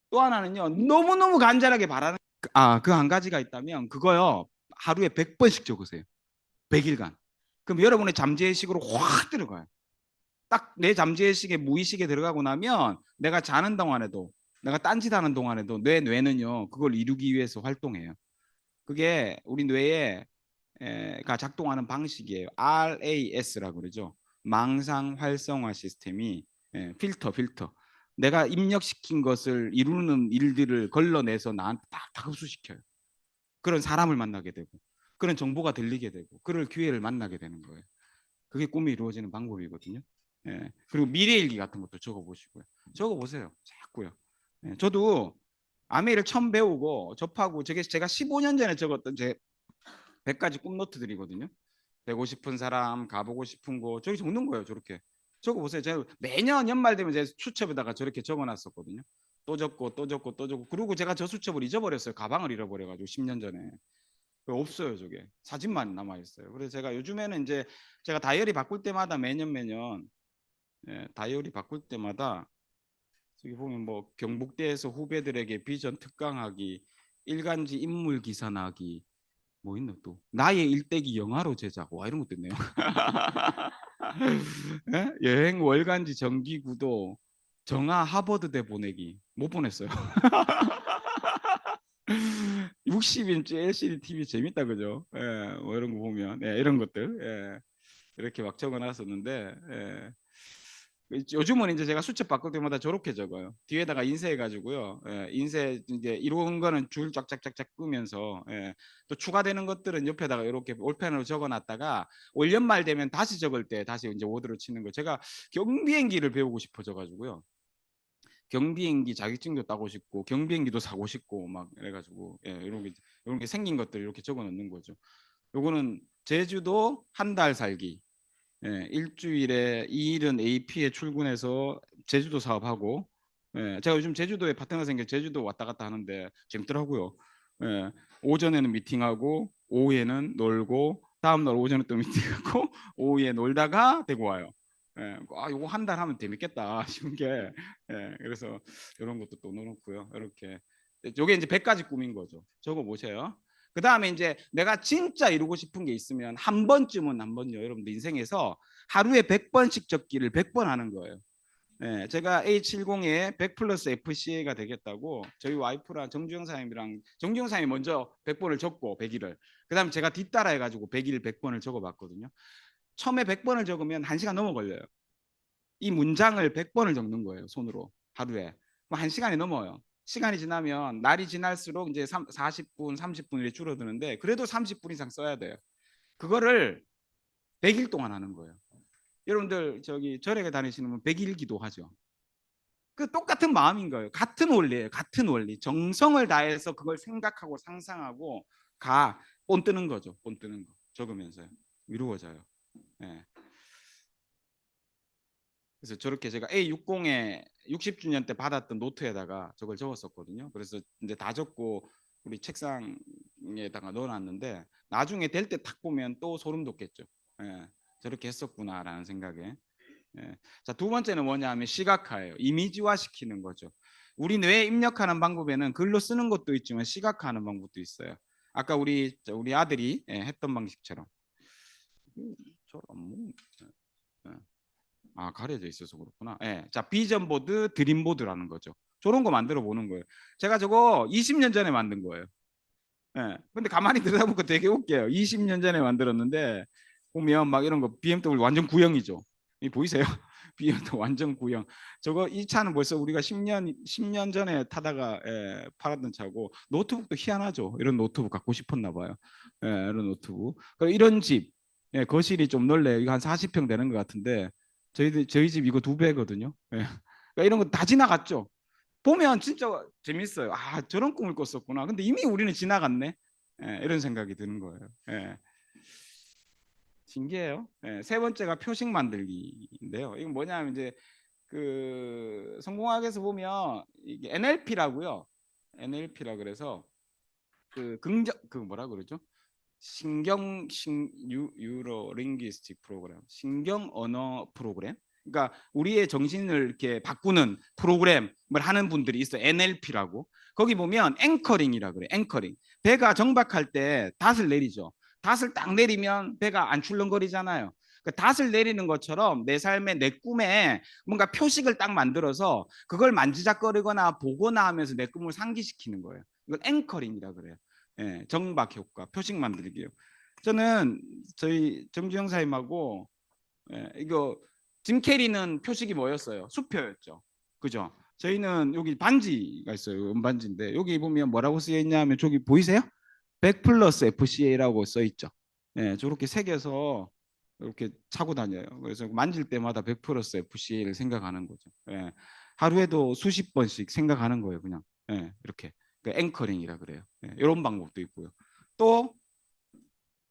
또 하나는요. 너무너무 간절하게 바라는 그 한 가지가 있다면 그거요. 하루에 100번씩 적으세요. 100일간. 그럼 여러분의 잠재의식으로 확 들어가요. 딱 내 잠재의식에 무의식에 들어가고 나면 내가 자는 동안에도 내가 딴짓하는 동안에도 내 뇌는요. 그걸 이루기 위해서 활동해요. 그게 우리 뇌가 작동하는 방식이에요. RAS라고 그러죠. 망상 활성화 시스템이 필터. 내가 입력시킨 것을 이루는 일들을 걸러내서 나한테 딱 흡수시켜요. 그런 사람을 만나게 되고 그런 정보가 들리게 되고 그럴 기회를 만나게 되는 거예요. 그게 꿈이 이루어지는 방법이거든요. 그리고 미래일기 같은 것도 적어보시고요. 적어보세요. 자꾸요. 저도 아메이를 처음 배우고 접하고 제가 15년 전에 적었던 제 100가지 꿈 노트들이거든요. 되고 싶은 사람, 가보고 싶은 곳 저기 적는 거예요. 저렇게 적어보세요. 제가 매년 연말 되면 제 수첩에다가 저렇게 적어놨었거든요. 또 적고 그리고 제가 저 수첩을 잊어버렸어요. 가방을 잃어버려가지고 10년 전에. 없어요. 저게 사진만 남아있어요. 그래서 제가 요즘에는 이제 제가 다이어리 바꿀 때마다 매년 다이어리 바꿀 때마다 여기 보면 뭐 경북대에서 후배들에게 비전 특강하기, 일간지 인물 기사 나기, 뭐 있노 또 나의 일대기 영화로 제작, 와 이런 것도 있네요. 예? 여행 월간지 정기 구도, 정아 하버드대 보내기 못 보냈어요. 60인치 LCD TV 재밌다 그죠? 예, 뭐 이런 거 보면 이런 것들 이렇게 막 적어놨었는데 요즘은 이제 제가 수첩 바꿀 때마다 저렇게 적어요. 뒤에다가 인쇄해가지고요. 인쇄 이제 이런 거는 줄 쫙쫙쫙쫙 끄면서 또 추가되는 것들은 옆에다가 이렇게 올펜으로 적어놨다가 올 연말 되면 다시 적을 때 다시 이제 워드로 치는 거. 제가 경비행기를 배우고 싶어져가지고요. 경비행기 자격증도 따고 싶고 경비행기도 사고 싶고 막 이래가지고 이런 게 생긴 것들 이렇게 적어놓는 거죠. 요거는 제주도 한 달 살기. 일주일에 2일은 AP에 출근해서 제주도 사업하고, 제가 요즘 제주도에 파트너가 생겨 제주도 왔다 갔다 하는데 재밌더라고요. 오전에는 미팅하고 오후에는 놀고 다음날 오전에 또 미팅하고 오후에 놀다가 되고 와요. 요거 한 달 하면 재밌겠다 싶은 게 그래서 이런 것도 또 넣어놓고요. 이렇게 요게 이제 100가지 꿈인 거죠. 적어 보세요. 그 다음에 이제 내가 진짜 이루고 싶은 게 있으면 한 번쯤은 여러분들 인생에서 하루에 100번씩 적기를 100번 하는 거예요. 제가 A70에 100 플러스 FCA가 되겠다고 저희 와이프랑 정주영 사님이랑 정주영 사님이 먼저 100번을 적고 100일을 그 다음에 제가 뒤따라 해가지고 100일 100번을 적어봤거든요. 처음에 100번을 적으면 1시간 넘어 걸려요. 이 문장을 100번을 적는 거예요. 손으로 하루에. 뭐 1시간이 넘어요. 시간이 지나면 날이 지날수록 이제 40분, 30분 이렇게 줄어드는데 그래도 30분 이상 써야 돼요. 그거를 100일 동안 하는 거예요. 여러분들 저기 절에 다니시는 분 100일 기도하죠. 그 똑같은 마음인 거예요. 같은 원리예요. 같은 원리. 정성을 다해서 그걸 생각하고 상상하고 본 뜨는 거죠. 본 뜨는 거. 적으면서요. 이루어져요. 예. 그래서 저렇게 제가 A60에 60주년 때 받았던 노트에다가 저걸 적었었거든요. 그래서 이제 다 적고 우리 책상에다가 넣어놨는데 나중에 될 때 탁 보면 또 소름 돋겠죠. 저렇게 했었구나라는 생각에. 자, 두 번째는 뭐냐면 시각화예요. 이미지화 시키는 거죠. 우리 뇌에 입력하는 방법에는 글로 쓰는 것도 있지만 시각화하는 방법도 있어요. 아까 우리 아들이 했던 방식처럼. 가려져 있어서 그렇구나. 자, 비전보드, 드림보드라는 거죠. 저런 거 만들어 보는 거예요. 제가 저거 20년 전에 만든 거예요. 근데 가만히 들여다보니까 되게 웃겨요. 20년 전에 만들었는데 보면 막 이런 거 BMW 완전 구형이죠. 이 보이세요? BMW 완전 구형. 저거 이 차는 벌써 우리가 10년 전에 타다가 팔았던 차고 노트북도 희한하죠. 이런 노트북 갖고 싶었나 봐요. 이런 노트북. 이런 집 거실이 좀 넓네요. 이거 한 40평 되는 것 같은데 저희 집 이거 2배거든요. 그러니까 이런 거 다 지나갔죠. 보면 진짜 재밌어요. 저런 꿈을 꿨었구나. 근데 이미 우리는 지나갔네. 이런 생각이 드는 거예요. 신기해요. 세 번째가 표식 만들기인데요. 이건 뭐냐면 이제 그 성공학에서 보면 이게 NLP라고요. NLP라 그래서 그 뭐라 그러죠? 유로 링귀스틱 프로그램, 신경 언어 프로그램. 그러니까 우리의 정신을 이렇게 바꾸는 프로그램을 하는 분들이 있어요. NLP라고. 거기 보면 앵커링이라 그래. 앵커링. 배가 정박할 때 닷을 내리죠. 닷을 딱 내리면 배가 안 출렁거리잖아요. 그 닷을 내리는 것처럼 내 삶에 내 꿈에 뭔가 표식을 딱 만들어서 그걸 만지작거리거나 보거나 하면서 내 꿈을 상기시키는 거예요. 이걸 앵커링이라 그래요. 정박 효과, 표식 만들기요. 저는 저희 정주영 사님하고 이거 짐 캐리는 표식이 뭐였어요? 수표였죠. 그죠? 저희는 여기 반지가 있어요. 은반지인데 여기 보면 뭐라고 쓰여 있냐면 저기 보이세요? 100 플러스 FCA라고 써 있죠. 저렇게 새겨서 이렇게 차고 다녀요. 그래서 만질 때마다 100 플러스 FCA를 생각하는 거죠. 하루에도 수십 번씩 생각하는 거예요. 그냥 이렇게. 앵커링이라 그래요. 이런 방법도 있고요. 또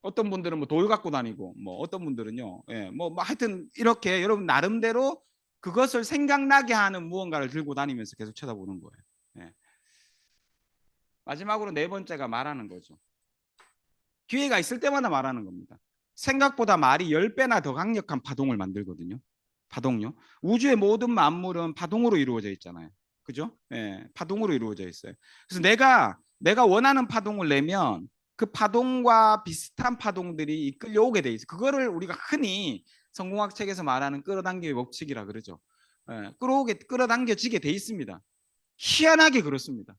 어떤 분들은 뭐 돌 갖고 다니고 뭐 어떤 분들은요. 뭐 하여튼 이렇게 여러분 나름대로 그것을 생각나게 하는 무언가를 들고 다니면서 계속 쳐다보는 거예요. 마지막으로 네 번째가 말하는 거죠. 기회가 있을 때마다 말하는 겁니다. 생각보다 말이 10배나 더 강력한 파동을 만들거든요. 파동요. 우주의 모든 만물은 파동으로 이루어져 있잖아요. 그죠? 예, 파동으로 이루어져 있어요. 그래서 내가 원하는 파동을 내면 그 파동과 비슷한 파동들이 이끌려오게 돼 있어요. 그거를 우리가 흔히 성공학 책에서 말하는 끌어당김의 법칙이라 그러죠. 예, 끌어당겨지게 돼 있습니다. 희한하게 그렇습니다.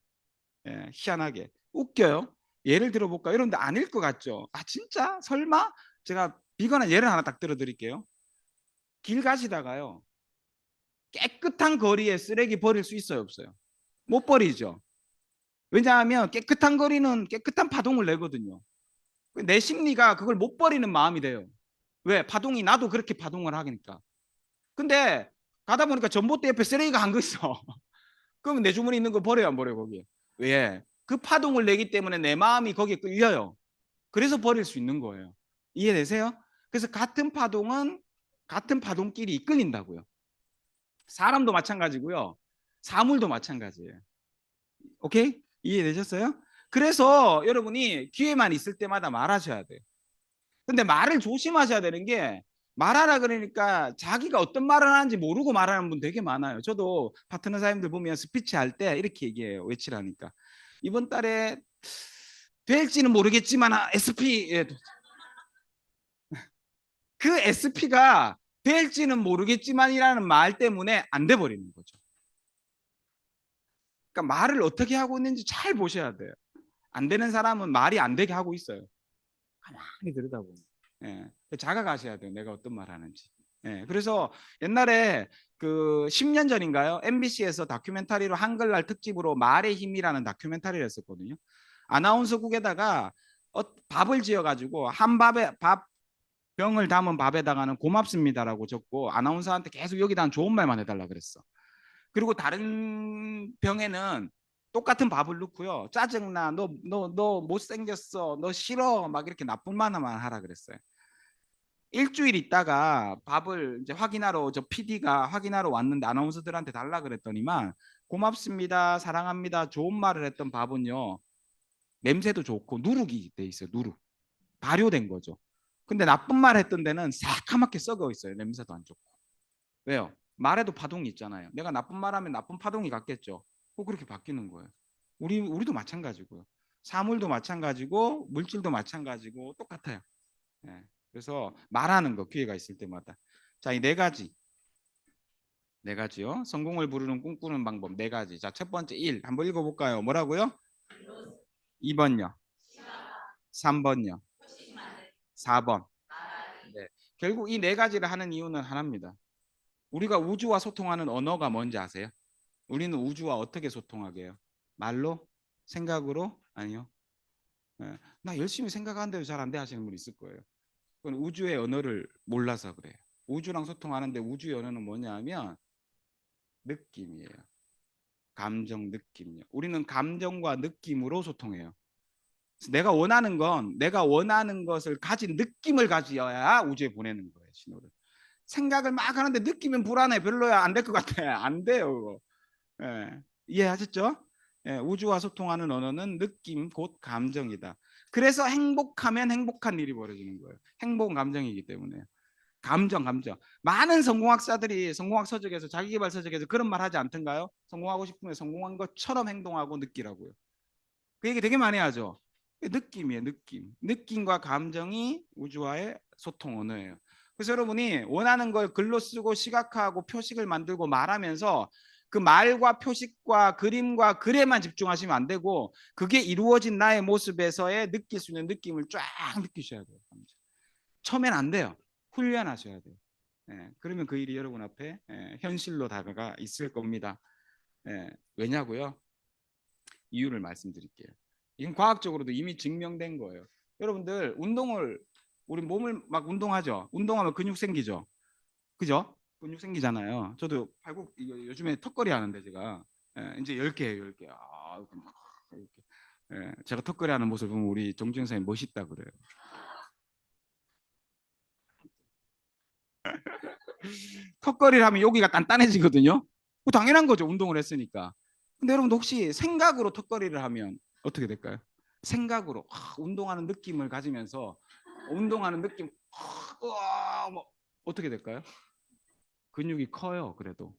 예, 희한하게. 웃겨요. 예를 들어볼까요? 여러분들 아닐 것 같죠? 아 진짜? 설마? 제가 비건한 예를 하나 딱 들어드릴게요. 길 가시다가요. 깨끗한 거리에 쓰레기 버릴 수 있어요, 없어요? 못 버리죠. 왜냐하면 깨끗한 거리는 깨끗한 파동을 내거든요. 내 심리가 그걸 못 버리는 마음이 돼요. 왜? 파동이 나도 그렇게 파동을 하니까. 근데 가다 보니까 전봇대 옆에 쓰레기가 한 거 있어. 그러면 내 주머니 있는 거 버려요, 안 버려요, 거기에? 왜? 그 파동을 내기 때문에 내 마음이 거기에 끌려요. 그래서 버릴 수 있는 거예요. 이해되세요? 그래서 같은 파동은 같은 파동끼리 이끌린다고요. 사람도 마찬가지고요. 사물도 마찬가지예요. 오케이? 이해되셨어요? 그래서 여러분이 기회만 있을 때마다 말하셔야 돼요. 근데 말을 조심하셔야 되는 게 말하라 그러니까 자기가 어떤 말을 하는지 모르고 말하는 분 되게 많아요. 저도 파트너 사님들 보면 스피치 할 때 이렇게 얘기해요. 외치라니까. 이번 달에 될지는 모르겠지만 SP 그 SP가 될지는 모르겠지만이라는 말 때문에 안 돼 버리는 거죠. 그러니까 말을 어떻게 하고 있는지 잘 보셔야 돼요. 안 되는 사람은 말이 안 되게 하고 있어요. 가만히 들여다보면. 예, 자각하셔야 돼요. 내가 어떤 말 하는지. 예, 그래서 옛날에 그 10년 전인가요? MBC에서 다큐멘터리로 한글날 특집으로 말의 힘이라는 다큐멘터리를 했었거든요. 아나운서국에다가 밥을 지어가지고 한 밥 병을 담은 밥에다가는 고맙습니다라고 적고 아나운서한테 계속 여기다 좋은 말만 해달라 그랬어. 그리고 다른 병에는 똑같은 밥을 넣고요. 짜증나, 너 못생겼어, 너 싫어, 막 이렇게 나쁜 말만 하라 그랬어요. 일주일 있다가 밥을 이제 확인하러 저 PD가 확인하러 왔는데 아나운서들한테 달라 그랬더니만 고맙습니다, 사랑합니다, 좋은 말을 했던 밥은요 냄새도 좋고 누룩이 돼 있어요. 누룩 발효된 거죠. 근데 나쁜 말 했던 데는 새카맣게 썩어 있어요. 냄새도 안 좋고. 왜요? 말에도 파동이 있잖아요. 내가 나쁜 말하면 나쁜 파동이 갔겠죠. 꼭 그렇게 바뀌는 거예요. 우리도 마찬가지고요. 사물도 마찬가지고 물질도 마찬가지고 똑같아요. 예. 그래서 말하는 거 기회가 있을 때마다. 자, 이 네 가지요. 성공을 부르는 꿈꾸는 방법 네 가지. 자, 첫 번째 1 한번 읽어볼까요? 뭐라고요? 2번요. 3번요. 4번. 네. 결국 이 네 가지를 하는 이유는 하나입니다. 우리가 우주와 소통하는 언어가 뭔지 아세요? 우리는 우주와 어떻게 소통하게 해요? 말로? 생각으로? 아니요. 네. 나 열심히 생각하는데도 잘 안 돼 하시는 분 있을 거예요. 그건 우주의 언어를 몰라서 그래요. 우주랑 소통하는데 우주의 언어는 뭐냐면 느낌이에요. 감정, 느낌이요. 우리는 감정과 느낌으로 소통해요. 내가 원하는 건 내가 원하는 것을 가진 느낌을 가져야 우주에 보내는 거예요. 신호를. 생각을 막 하는데 느낌은 불안해, 별로야, 안 될 것 같아. 안 돼요. 그거. 예, 이해하셨죠? 예, 우주와 소통하는 언어는 느낌 곧 감정이다. 그래서 행복하면 행복한 일이 벌어지는 거예요. 행복은 감정이기 때문에. 감정. 많은 성공학자들이 성공학 서적에서 자기개발 서적에서 그런 말 하지 않던가요? 성공하고 싶으면 성공한 것처럼 행동하고 느끼라고요. 그 얘기 되게 많이 하죠. 느낌이에요, 느낌. 느낌과 감정이 우주와의 소통 언어예요. 그래서 여러분이 원하는 걸 글로 쓰고 시각화하고 표식을 만들고 말하면서 그 말과 표식과 그림과 글에만 집중하시면 안 되고 그게 이루어진 나의 모습에서의 느낄 수 있는 느낌을 쫙 느끼셔야 돼요. 처음엔 안 돼요. 훈련하셔야 돼요. 그러면 그 일이 여러분 앞에 현실로 다가가 있을 겁니다. 왜냐고요? 이유를 말씀드릴게요. 이건 과학적으로도 이미 증명된 거예요. 여러분들 우리 몸을 막 운동하죠. 운동하면 근육 생기죠. 그죠? 근육 생기잖아요. 저도 팔국 이거 요즘에 턱걸이 하는데 제가 이제 10개예요, 10개. 이렇게. 제가 턱걸이 하는 모습 보면 우리 정주영 선생님 멋있다 그래요. 턱걸이를 하면 여기가 단단해지거든요. 그 당연한 거죠. 운동을 했으니까. 근데 여러분도 혹시 생각으로 턱걸이를 하면 어떻게 될까요? 생각으로 운동하는 느낌을 가지면서 운동하는 느낌 뭐 어떻게 될까요? 근육이 커요. 그래도.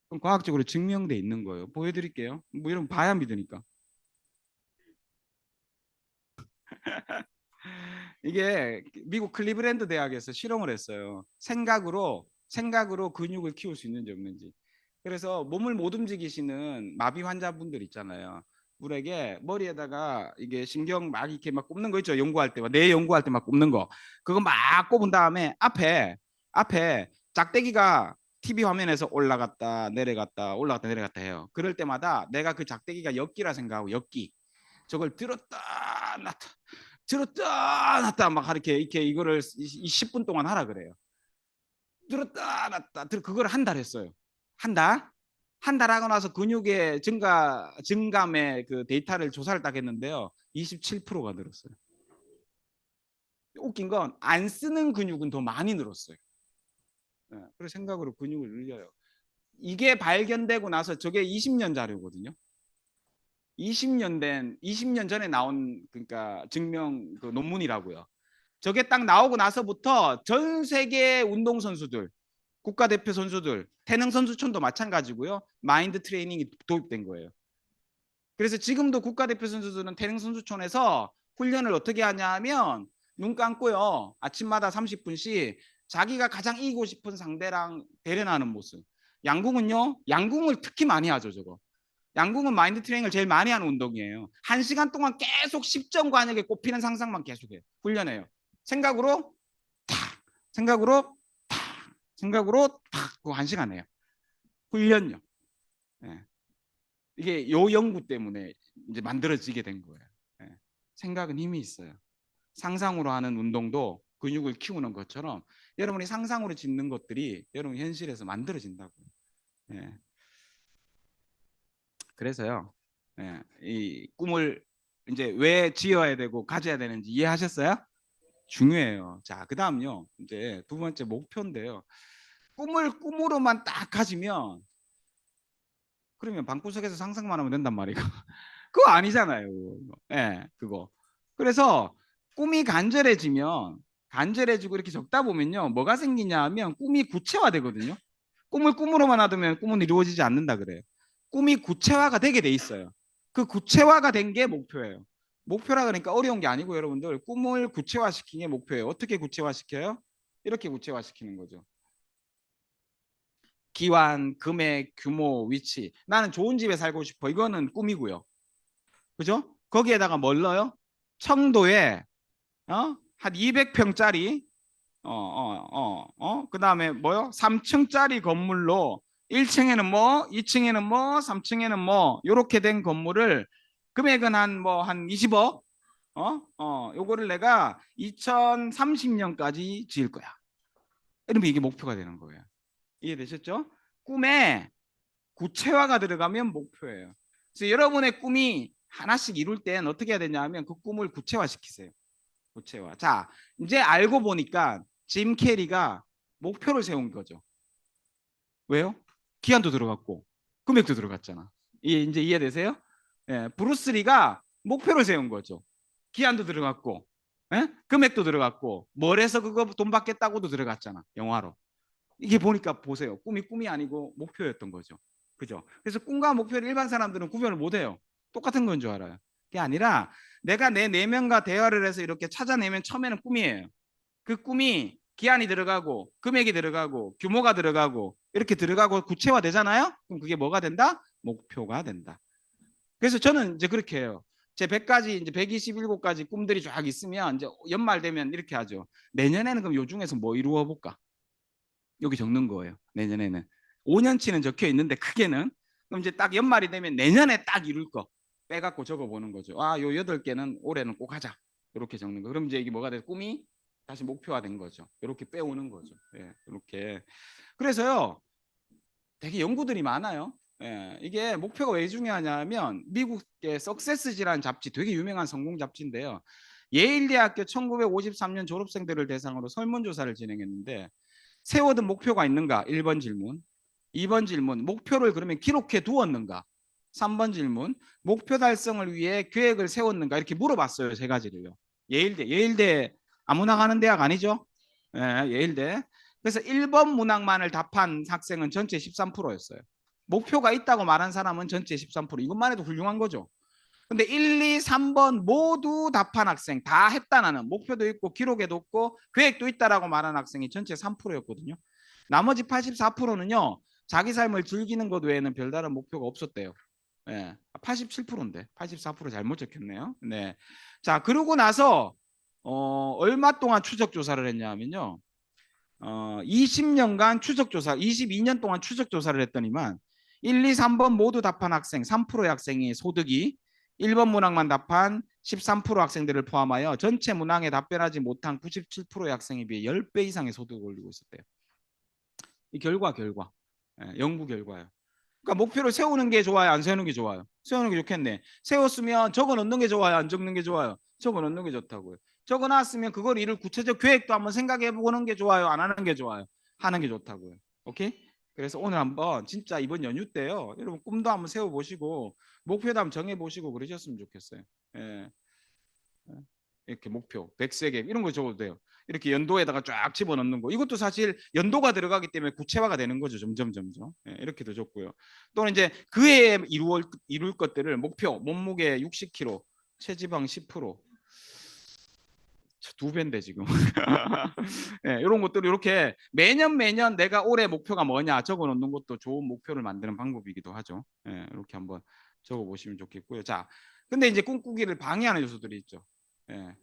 그럼 과학적으로 증명돼 있는 거예요. 보여드릴게요. 뭐 이런 거 봐야 믿으니까. 이게 미국 클리브랜드 대학에서 실험을 했어요. 생각으로 근육을 키울 수 있는지 없는지. 그래서 몸을 못 움직이시는 마비 환자분들 있잖아요. 물에게 머리에다가 이게 신경 막 이렇게 막 꼽는 거 있죠. 연구할 때, 뇌 연구할 때 막 꼽는 거. 그거 막 꼽은 다음에 앞에 짝대기가 TV 화면에서 올라갔다 내려갔다 올라갔다 내려갔다 해요. 그럴 때마다 내가 그 짝대기가 역기라 생각하고 역기. 저걸 들었다 놨다 들었다 놨다 막 이렇게 이거를 10분 동안 하라 그래요. 들었다 놨다 그걸 한 달 했어요. 한 달? 한 달 하고 나서 근육의 증감의 그 데이터를 조사를 딱 했는데요. 27%가 늘었어요. 웃긴 건 안 쓰는 근육은 더 많이 늘었어요. 네, 그래서 생각으로 근육을 늘려요. 이게 발견되고 나서 저게 20년 자료거든요. 20년 전에 나온 그러니까 증명 그 논문이라고요. 저게 딱 나오고 나서부터 전 세계 운동 선수들, 국가대표 선수들, 태능 선수촌도 마찬가지고요. 마인드 트레이닝이 도입된 거예요. 그래서 지금도 국가대표 선수들은 태능 선수촌에서 훈련을 어떻게 하냐면 눈 감고요. 아침마다 30분씩 자기가 가장 이기고 싶은 상대랑 대련하는 모습. 양궁은요. 양궁을 특히 많이 하죠, 저거. 양궁은 마인드 트레이닝을 제일 많이 하는 운동이에요. 1시간 동안 계속 10점 관역에 꼽히는 상상만 계속해요. 훈련해요. 생각으로 탁, 생각으로 탁, 생각으로 탁, 그거 1시간 해요. 훈련요. 네. 이게 요 연구 때문에 이제 만들어지게 된 거예요. 네. 생각은 힘이 있어요. 상상으로 하는 운동도 근육을 키우는 것처럼 여러분이 상상으로 짓는 것들이 여러분 현실에서 만들어진다고요. 네. 그래서요, 예, 이 꿈을 이제 왜 지어야 되고 가져야 되는지 이해하셨어요? 중요해요. 자, 그 다음요, 이제 두 번째 목표인데요. 꿈을 꿈으로만 딱 가지면 그러면 방구석에서 상상만 하면 된단 말이에요. 그거 아니잖아요. 예, 그거. 그래서 꿈이 간절해지고 이렇게 적다 보면요, 뭐가 생기냐 하면 꿈이 구체화되거든요. 꿈을 꿈으로만 하면 꿈은 이루어지지 않는다 그래요. 꿈이 구체화가 되게 돼 있어요. 그 구체화가 된 게 목표예요. 목표라 그러니까 어려운 게 아니고 여러분들 꿈을 구체화시키는 게 목표예요. 어떻게 구체화시켜요? 이렇게 구체화시키는 거죠. 기완, 금액, 규모, 위치. 나는 좋은 집에 살고 싶어. 이거는 꿈이고요. 그죠? 거기에다가 뭘 넣어요? 청도에 한 200평짜리 그다음에 뭐요? 3층짜리 건물로 1층에는 뭐, 2층에는 뭐, 3층에는 뭐 요렇게 된 건물을 금액은 한 20억 요거를 내가 2030년까지 지을 거야. 이러면 이게 목표가 되는 거예요. 이해되셨죠? 꿈에 구체화가 들어가면 목표예요. 그래서 여러분의 꿈이 하나씩 이룰 땐 어떻게 해야 되냐 하면 그 꿈을 구체화시키세요. 구체화. 자, 이제 알고 보니까 짐 캐리가 목표를 세운 거죠. 왜요? 기한도 들어갔고 금액도 들어갔잖아. 이제 이해되세요? 예, 브루스리가 목표를 세운 거죠. 기한도 들어갔고 금액도 들어갔고 뭘 해서 그거 돈 받겠다고도 들어갔잖아. 영화로. 이게 보니까 보세요. 꿈이 아니고 목표였던 거죠. 그죠? 그래서 꿈과 목표를 일반 사람들은 구별을 못 해요. 똑같은 건 줄 알아요. 그게 아니라 내가 내 내면과 대화를 해서 이렇게 찾아내면 처음에는 꿈이에요. 그 꿈이 기한이 들어가고 금액이 들어가고 규모가 들어가고 이렇게 들어가고 구체화되잖아요. 그럼 그게 뭐가 된다? 목표가 된다. 그래서 저는 이제 그렇게 해요. 제 100가지 이제 127가지 꿈들이 쫙 있으면 이제 연말 되면 이렇게 하죠. 내년에는 그럼 요 중에서 뭐 이루어 볼까? 여기 적는 거예요. 내년에는 5년치는 적혀 있는데 크게는 그럼 이제 딱 연말이 되면 내년에 딱 이룰 거 빼갖고 적어보는 거죠. 아, 요 8개는 올해는 꼭 하자. 이렇게 적는 거. 그럼 이제 이게 뭐가 돼? 꿈이 다시 목표화된 거죠. 이렇게 빼오는 거죠. 예, 이렇게. 그래서요, 되게 연구들이 많아요. 예, 이게 목표가 왜 중요하냐면 미국의 석세스지라는 잡지, 되게 유명한 성공 잡지인데요. 예일대학교 1953년 졸업생들을 대상으로 설문조사를 진행했는데 세워둔 목표가 있는가? 1번 질문. 2번 질문, 목표를 그러면 기록해 두었는가? 3번 질문, 목표 달성을 위해 계획을 세웠는가? 이렇게 물어봤어요. 3가지를요. 예일대 아무나 가는 대학 아니죠? 예, 예일대. 그래서 1번 문항만을 답한 학생은 전체 13%였어요. 목표가 있다고 말한 사람은 전체 13%. 이것만 해도 훌륭한 거죠. 근데 1, 2, 3번 모두 답한 학생, 다 했다 나는 목표도 있고 기록에도 없고 계획도 있다라고 말한 학생이 전체 3%였거든요. 나머지 84%는요. 자기 삶을 즐기는 것 외에는 별다른 목표가 없었대요. 예, 87%인데 84% 잘못 적혔네요. 네. 자, 그러고 나서 얼마 동안 추적 조사를 했냐면요. 20년간 추적 조사, 22년 동안 추적 조사를 했더니만 1, 2, 3번 모두 답한 학생 3%의 학생이 소득이 1번 문항만 답한 13% 학생들을 포함하여 전체 문항에 답변하지 못한 97%의 학생에 비해 10배 이상의 소득을 올리고 있었대요. 이 결과 연구 결과예요. 그러니까 목표를 세우는 게 좋아요, 안 세우는 게 좋아요? 세우는 게 좋겠네. 세웠으면 적어 넣는 게 좋아요, 안 적는 게 좋아요? 적어 넣는 게 좋다고요. 적어 놨으면 그걸 이룰 구체적 계획도 한번 생각해 보는 게 좋아요, 안 하는 게 좋아요? 하는 게 좋다고요. 오케이? 그래서 오늘 한번 진짜 이번 연휴 때요, 여러분 꿈도 한번 세워 보시고 목표도 한번 정해 보시고 그러셨으면 좋겠어요. 예. 이렇게 목표, 백색에 이런 거 적어도 돼요. 이렇게 연도에다가 쫙 집어넣는 거. 이것도 사실 연도가 들어가기 때문에 구체화가 되는 거죠. 점점. 예, 이렇게도 좋고요. 또는 이제 그 해에 이룰 것들을 목표, 몸무게 60kg, 체지방 10%. 두 배인데 지금. 예, 이런 것들 이렇게 매년 내가 올해 목표가 뭐냐 적어 놓는 것도 좋은 목표를 만드는 방법이기도 하죠. 예, 이렇게 한번 적어 보시면 좋겠고요. 자, 근데 이제 꿈꾸기를 방해하는 요소들이 있죠. 예.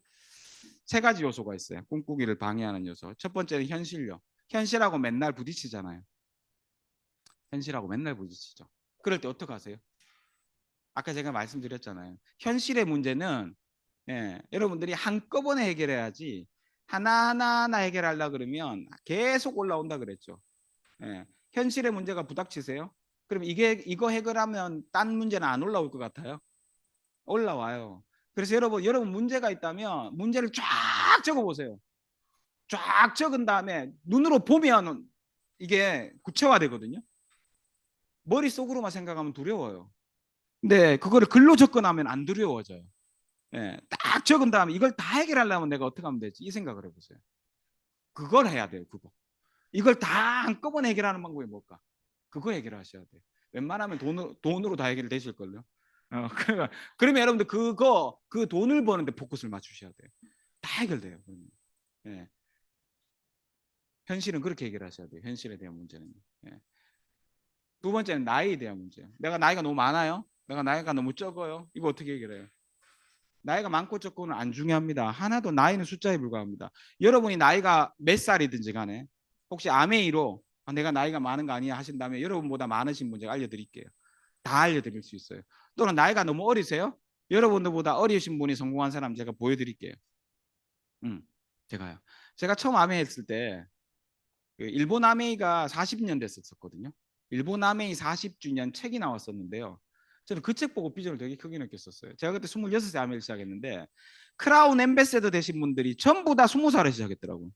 세 가지 요소가 있어요. 꿈꾸기를 방해하는 요소. 첫 번째는 현실력. 현실하고 맨날 부딪히잖아요. 현실하고 맨날 부딪히죠. 그럴 때 어떻게 하세요? 아까 제가 말씀드렸잖아요. 현실의 문제는 여러분들이 한꺼번에 해결해야지 하나하나 해결하려고 그러면 계속 올라온다 그랬죠. 현실의 문제가 부닥치세요? 그럼 이거 해결하면 딴 문제는 안 올라올 것 같아요? 올라와요. 그래서 여러분 문제가 있다면 문제를 쫙 적어보세요. 쫙 적은 다음에 눈으로 보면 이게 구체화되거든요. 머릿속으로만 생각하면 두려워요. 근데 그거를 글로 접근하면 안 두려워져요. 딱 적은 다음에 이걸 다 해결하려면 내가 어떻게 하면 되지? 이 생각을 해보세요. 그걸 해야 돼요. 그거. 이걸 다 한꺼번에 해결하는 방법이 뭘까? 그거 해결하셔야 돼요. 웬만하면 돈으로 다 해결되실걸요. 그러면 여러분들 그 돈을 버는데 포커스를 맞추셔야 돼요. 다 해결돼요. 현실은 그렇게 해결하셔야 돼요. 현실에 대한 문제는. 두 번째는 나이에 대한 문제예요. 내가 나이가 너무 많아요. 내가 나이가 너무 적어요. 이거 어떻게 해결해요? 나이가 많고 적고는 안 중요합니다. 하나도 나이는 숫자에 불과합니다. 여러분이 나이가 몇 살이든지 간에 혹시 아메이로 내가 나이가 많은 거 아니야 하신다면 여러분보다 많으신 분 제가 알려드릴게요. 다 알려드릴 수 있어요. 또는 나이가 너무 어리세요? 여러분들보다 어리신 분이 성공한 사람 제가 보여드릴게요. 제가 처음 아메이 했을 때 일본 아메이가 40년 됐었거든요. 일본 아메이 40주년 책이 나왔었는데요. 저는 그 책 보고 비전을 되게 크게 느꼈었어요. 제가 그때 26세 아메이를 시작했는데 크라운 엠베서더 되신 분들이 전부 다 20살에 시작했더라고요.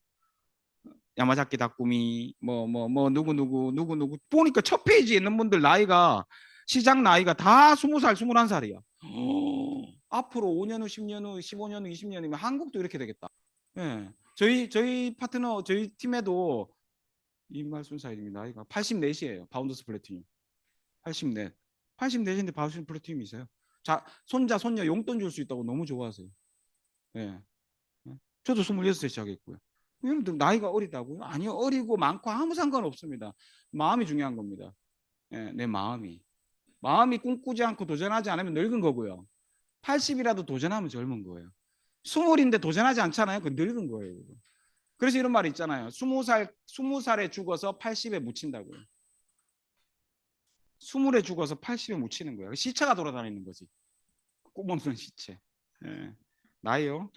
야마자키 다꾸미 누구 보니까 첫 페이지에 있는 분들 나이가 시작 나이가 다 20살 21살이야. 앞으로 5년 후 10년 후 15년 후 20년이면 한국도 이렇게 되겠다. 저희 파트너 저희 팀에도 이말순 사이님이 나이가 84시예요. 바운더스 플래티늄 84인데 바운더스 플래티늄이세요. 자, 손자 손녀 용돈 줄 수 있다고 너무 좋아하세요. 저도 26세 시작했고요. 여러분들 나이가 어리다고요? 아니요, 어리고 많고 아무 상관없습니다. 마음이 중요한 겁니다. 내 마음이 꿈꾸지 않고 도전하지 않으면 늙은 거고요. 80이라도 도전하면 젊은 거예요. 20인데 도전하지 않잖아요. 그 늙은 거예요. 그래서 이런 말이 있잖아요. 20살에 죽어서 80에 묻힌다고요. 20에 죽어서 80에 묻히는 거예요. 시체가 돌아다니는 거지. 꿈 없는 시체. 나이요.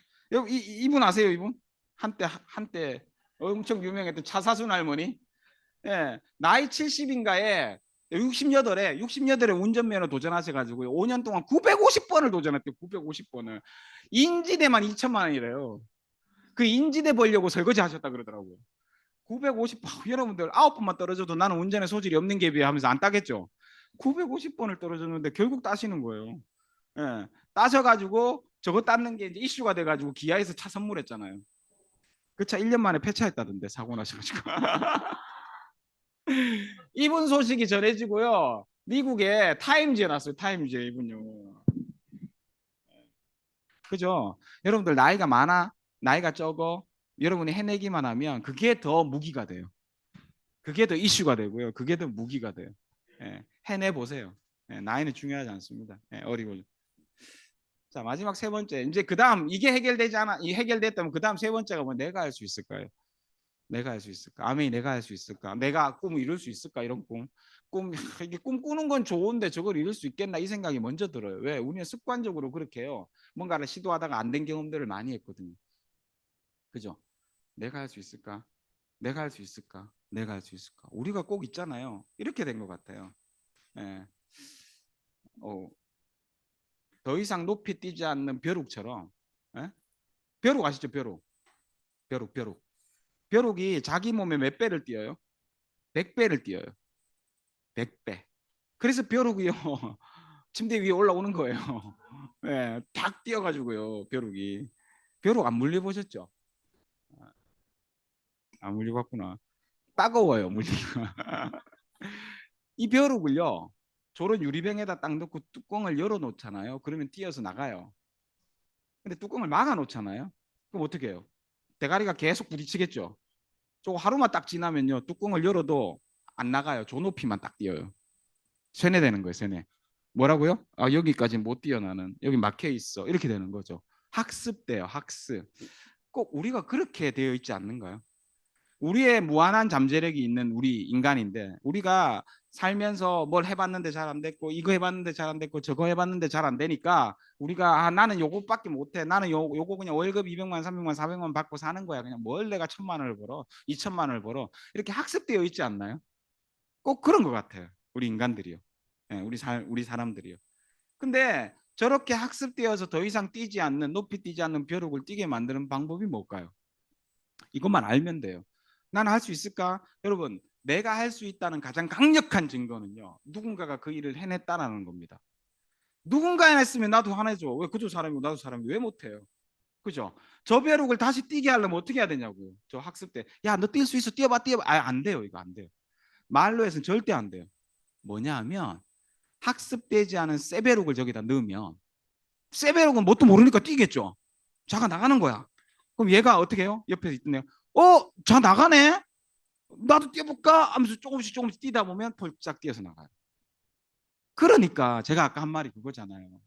이분 아세요, 이분? 한때 엄청 유명했던 차사순 할머니. 나이 70인가에 68에 운전면허 도전하셔가지고 5년 동안 950번을 도전했대요. 950번을. 인지대만 2천만 원이래요. 그 인지대 벌려고 설거지 하셨다 그러더라고요. 950번. 여러분들 9번만 떨어져도 나는 운전에 소질이 없는 게 비해 하면서 안 따겠죠. 950번을 떨어졌는데 결국 따시는 거예요. 따셔가지고 저거 땄는 게 이제 이슈가 돼가지고 기아에서 차 선물했잖아요. 그 차 1년 만에 폐차했다던데 사고 나셔가지고. 이분 소식이 전해지고요. 미국에 타임즈에 났어요. 타임즈에 이분요. 그죠? 여러분들 나이가 많아, 나이가 적어, 여러분이 해내기만 하면 그게 더 무기가 돼요. 그게 더 이슈가 되고요. 그게 더 무기가 돼요. 예, 해내 보세요. 예, 나이는 중요하지 않습니다. 예, 어리고. 자, 마지막 세 번째. 이제 그 다음 이게 해결되지 않아, 이 해결됐다면 그 다음 세 번째가 뭐 내가 할 수 있을까요? 내가 할 수 있을까? 아멘이 내가 할 수 있을까? 내가 꿈을 이룰 수 있을까? 이런 꿈. 이게 꿈 꾸는 건 좋은데 저걸 이룰 수 있겠나? 이 생각이 먼저 들어요. 왜? 우리는 습관적으로 그렇게 해요. 뭔가를 시도하다가 안 된 경험들을 많이 했거든요. 그죠? 내가 할 수 있을까? 내가 할 수 있을까? 내가 할 수 있을까? 우리가 꼭 있잖아요. 이렇게 된 것 같아요. 예. 더 이상 높이 뛰지 않는 벼룩처럼. 예? 벼룩 아시죠? 벼룩. 벼룩. 벼룩이 자기 몸에 몇 배를 뛰어요? 100배를 뛰어요. 100배. 그래서 벼룩이요. 침대 위에 올라오는 거예요. 예, 탁 뛰어가지고요. 벼룩이. 벼룩 안 물려보셨죠? 안 물려봤구나. 따가워요, 물리가. 이 벼룩을요. 저런 유리병에다 딱 넣고 뚜껑을 열어놓잖아요. 그러면 뛰어서 나가요. 근데 뚜껑을 막아놓잖아요. 그럼 어떻게 해요? 대가리가 계속 부딪히겠죠. 저거 하루만 딱 지나면요. 뚜껑을 열어도 안 나가요. 저 높이만 딱 뛰어요. 세뇌되는 거예요. 세뇌. 뭐라고요? 아, 여기까지 못 뛰어 나는. 여기 막혀 있어. 이렇게 되는 거죠. 학습돼요. 학습. 꼭 우리가 그렇게 되어 있지 않는가요? 우리의 무한한 잠재력이 있는 우리 인간인데 우리가 살면서 뭘 해봤는데 잘 안 됐고 이거 해봤는데 잘 안 됐고 저거 해봤는데 잘 안 되니까 우리가 나는 요거밖에 못해. 나는 요거 그냥 월급 200만 300만 400만 받고 사는 거야. 그냥 뭘 내가 1000만 원을 벌어 2000만 원을 벌어. 이렇게 학습되어 있지 않나요? 꼭 그런 것 같아요. 우리 인간들이요. 예, 우리 사람들이요. 근데 저렇게 학습되어서 더 이상 뛰지 않는 높이 뛰지 않는 벼룩을 뛰게 만드는 방법이 뭘까요? 이것만 알면 돼요. 나는 할 수 있을까? 여러분, 내가 할 수 있다는 가장 강력한 증거는요. 누군가가 그 일을 해냈다라는 겁니다. 누군가 해냈으면 나도 해내줘. 왜 그도 사람이고 나도 사람이 왜 못해요? 그죠? 저 벼룩을 다시 뛰게 하려면 어떻게 해야 되냐고요. 저 학습 때. 야, 너 뛸 수 있어. 뛰어봐, 뛰어봐. 안 돼요. 이거 안 돼요. 말로 해서는 절대 안 돼요. 뭐냐 하면 학습되지 않은 세베룩을 저기다 넣으면 세베룩은 뭣도 모르니까 뛰겠죠. 자가 나가는 거야. 그럼 얘가 어떻게 해요? 옆에서 있던 애가 자 나가네? 나도 뛰어볼까? 하면서 조금씩 뛰다 보면 폴짝 뛰어서 나가요. 그러니까 제가 아까 한 말이 그거잖아요.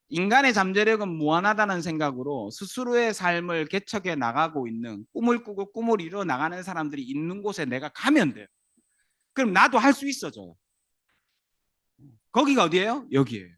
인간의 잠재력은 무한하다는 생각으로 스스로의 삶을 개척해 나가고 있는 꿈을 꾸고 꿈을 이루어 나가는 사람들이 있는 곳에 내가 가면 돼요. 그럼 나도 할 수 있어져요. 거기가 어디예요? 여기예요.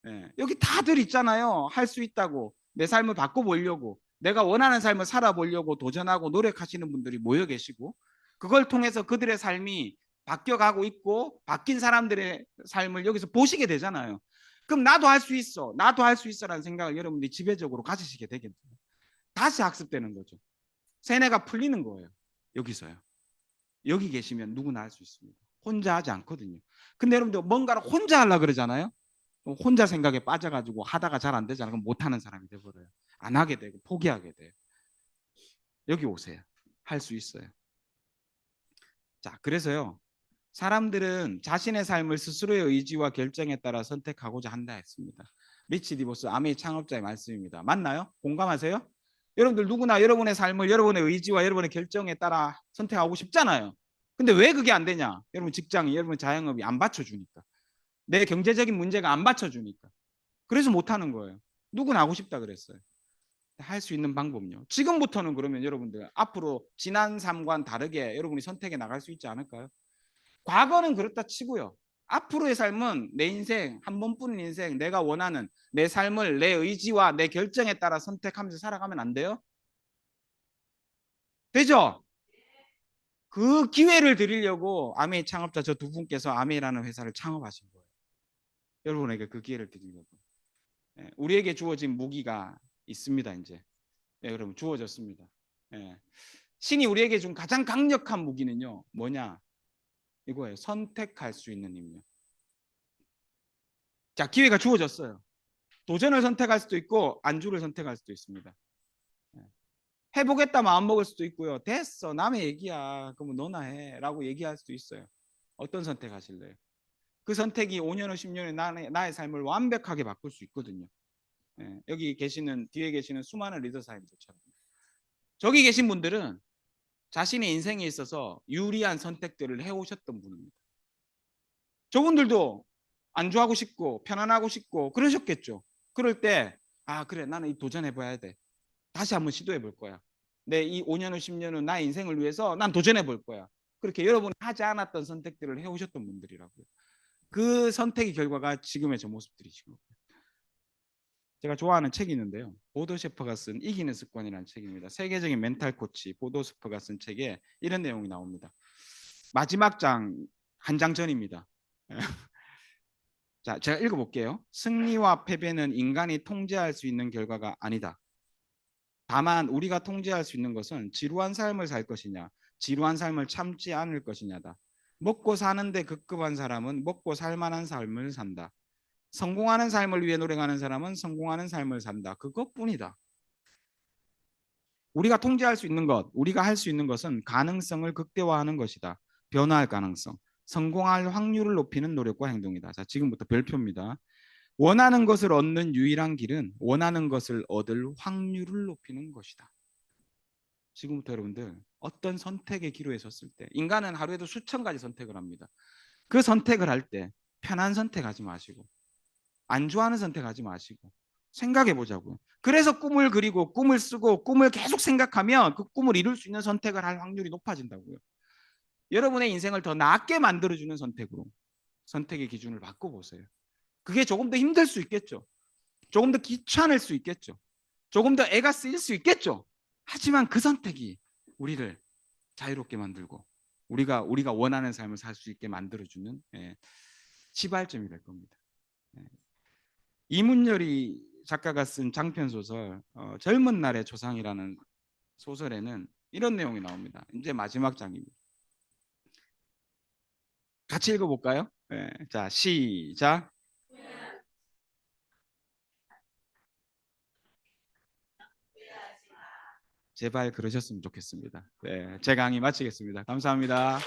예, 여기 다들 있잖아요. 할 수 있다고 내 삶을 바꿔보려고 내가 원하는 삶을 살아보려고 도전하고 노력하시는 분들이 모여 계시고 그걸 통해서 그들의 삶이 바뀌어가고 있고 바뀐 사람들의 삶을 여기서 보시게 되잖아요. 그럼 나도 할 수 있어. 나도 할 수 있어라는 생각을 여러분들이 지배적으로 가지시게 되겠죠. 다시 학습되는 거죠. 세뇌가 풀리는 거예요. 여기서요. 여기 계시면 누구나 할 수 있습니다. 혼자 하지 않거든요. 근데 여러분들 뭔가를 혼자 하려고 그러잖아요. 혼자 생각에 빠져가지고 하다가 잘 안 되잖아요. 그럼 못하는 사람이 돼버려요. 안 하게 되고 포기하게 돼요. 여기 오세요. 할 수 있어요. 자, 그래서요. 사람들은 자신의 삶을 스스로의 의지와 결정에 따라 선택하고자 한다 했습니다. 리치 디보스 아메이 창업자의 말씀입니다. 맞나요? 공감하세요? 여러분들 누구나 여러분의 삶을 여러분의 의지와 여러분의 결정에 따라 선택하고 싶잖아요. 근데 왜 그게 안 되냐? 여러분 직장이 여러분 자영업이 안 받쳐주니까. 내 경제적인 문제가 안 받쳐주니까. 그래서 못하는 거예요. 누구나 하고 싶다 그랬어요. 할 수 있는 방법은요. 지금부터는 그러면 여러분들 앞으로 지난 삶과는 다르게 여러분이 선택해 나갈 수 있지 않을까요? 과거는 그렇다 치고요. 앞으로의 삶은 내 인생 한 번뿐인 인생 내가 원하는 내 삶을 내 의지와 내 결정에 따라 선택하면서 살아가면 안 돼요? 되죠? 그 기회를 드리려고 아메이 창업자 저 두 분께서 아메이라는 회사를 창업하신 거예요. 여러분에게 그 기회를 드리려고. 우리에게 주어진 무기가 있습니다. 이제 여러분 주어졌습니다. 신이 우리에게 준 가장 강력한 무기는요. 뭐냐? 이거예요. 선택할 수 있는 힘이요. 자, 기회가 주어졌어요. 도전을 선택할 수도 있고 안주를 선택할 수도 있습니다. 해보겠다 마음 먹을 수도 있고요. 됐어, 남의 얘기야. 그러면 너나 해라고 얘기할 수도 있어요. 어떤 선택하실래요? 그 선택이 5년 후 10년 후에 나의 삶을 완벽하게 바꿀 수 있거든요. 예, 여기 계시는 뒤에 계시는 수많은 리더사님들처럼 저기 계신 분들은 자신의 인생에 있어서 유리한 선택들을 해오셨던 분입니다. 저분들도 안주하고 싶고 편안하고 싶고 그러셨겠죠. 그럴 때 아 그래 나는 이 도전해봐야 돼. 다시 한번 시도해볼 거야. 내 이 5년 후 10년 후 나의 인생을 위해서 난 도전해볼 거야. 그렇게 여러분이 하지 않았던 선택들을 해오셨던 분들이라고요. 그 선택의 결과가 지금의 저 모습들이시고 제가 좋아하는 책이 있는데요. 보도 셰퍼가 쓴 이기는 습관이라는 책입니다. 세계적인 멘탈 코치 보도 셰퍼가 쓴 책에 이런 내용이 나옵니다. 마지막 장 한 장 전입니다. 자, 제가 읽어볼게요. 승리와 패배는 인간이 통제할 수 있는 결과가 아니다. 다만 우리가 통제할 수 있는 것은 지루한 삶을 살 것이냐, 지루한 삶을 참지 않을 것이냐다. 먹고 사는데 급급한 사람은 먹고 살 만한 삶을 산다. 성공하는 삶을 위해 노력하는 사람은 성공하는 삶을 산다. 그것뿐이다. 우리가 통제할 수 있는 것, 우리가 할 수 있는 것은 가능성을 극대화하는 것이다. 변화할 가능성, 성공할 확률을 높이는 노력과 행동이다. 자, 지금부터 별표입니다. 원하는 것을 얻는 유일한 길은 원하는 것을 얻을 확률을 높이는 것이다. 지금부터 여러분들 어떤 선택의 기로에 섰을 때 인간은 하루에도 수천 가지 선택을 합니다. 그 선택을 할 때 편한 선택하지 마시고 안 좋아하는 선택하지 마시고 생각해 보자고요. 그래서 꿈을 그리고 꿈을 쓰고 꿈을 계속 생각하면 그 꿈을 이룰 수 있는 선택을 할 확률이 높아진다고요. 여러분의 인생을 더 낫게 만들어주는 선택으로 선택의 기준을 바꿔보세요. 그게 조금 더 힘들 수 있겠죠. 조금 더 귀찮을 수 있겠죠. 조금 더 애가 쓰일 수 있겠죠. 하지만 그 선택이 우리를 자유롭게 만들고 우리가 원하는 삶을 살 수 있게 만들어주는 시발점이 될 겁니다. 이문열이 작가가 쓴 장편 소설 젊은 날의 조상이라는 소설에는 이런 내용이 나옵니다. 이제 마지막 장입니다. 같이 읽어볼까요? 자, 시작. 제발 그러셨으면 좋겠습니다. 제 강의 마치겠습니다. 감사합니다.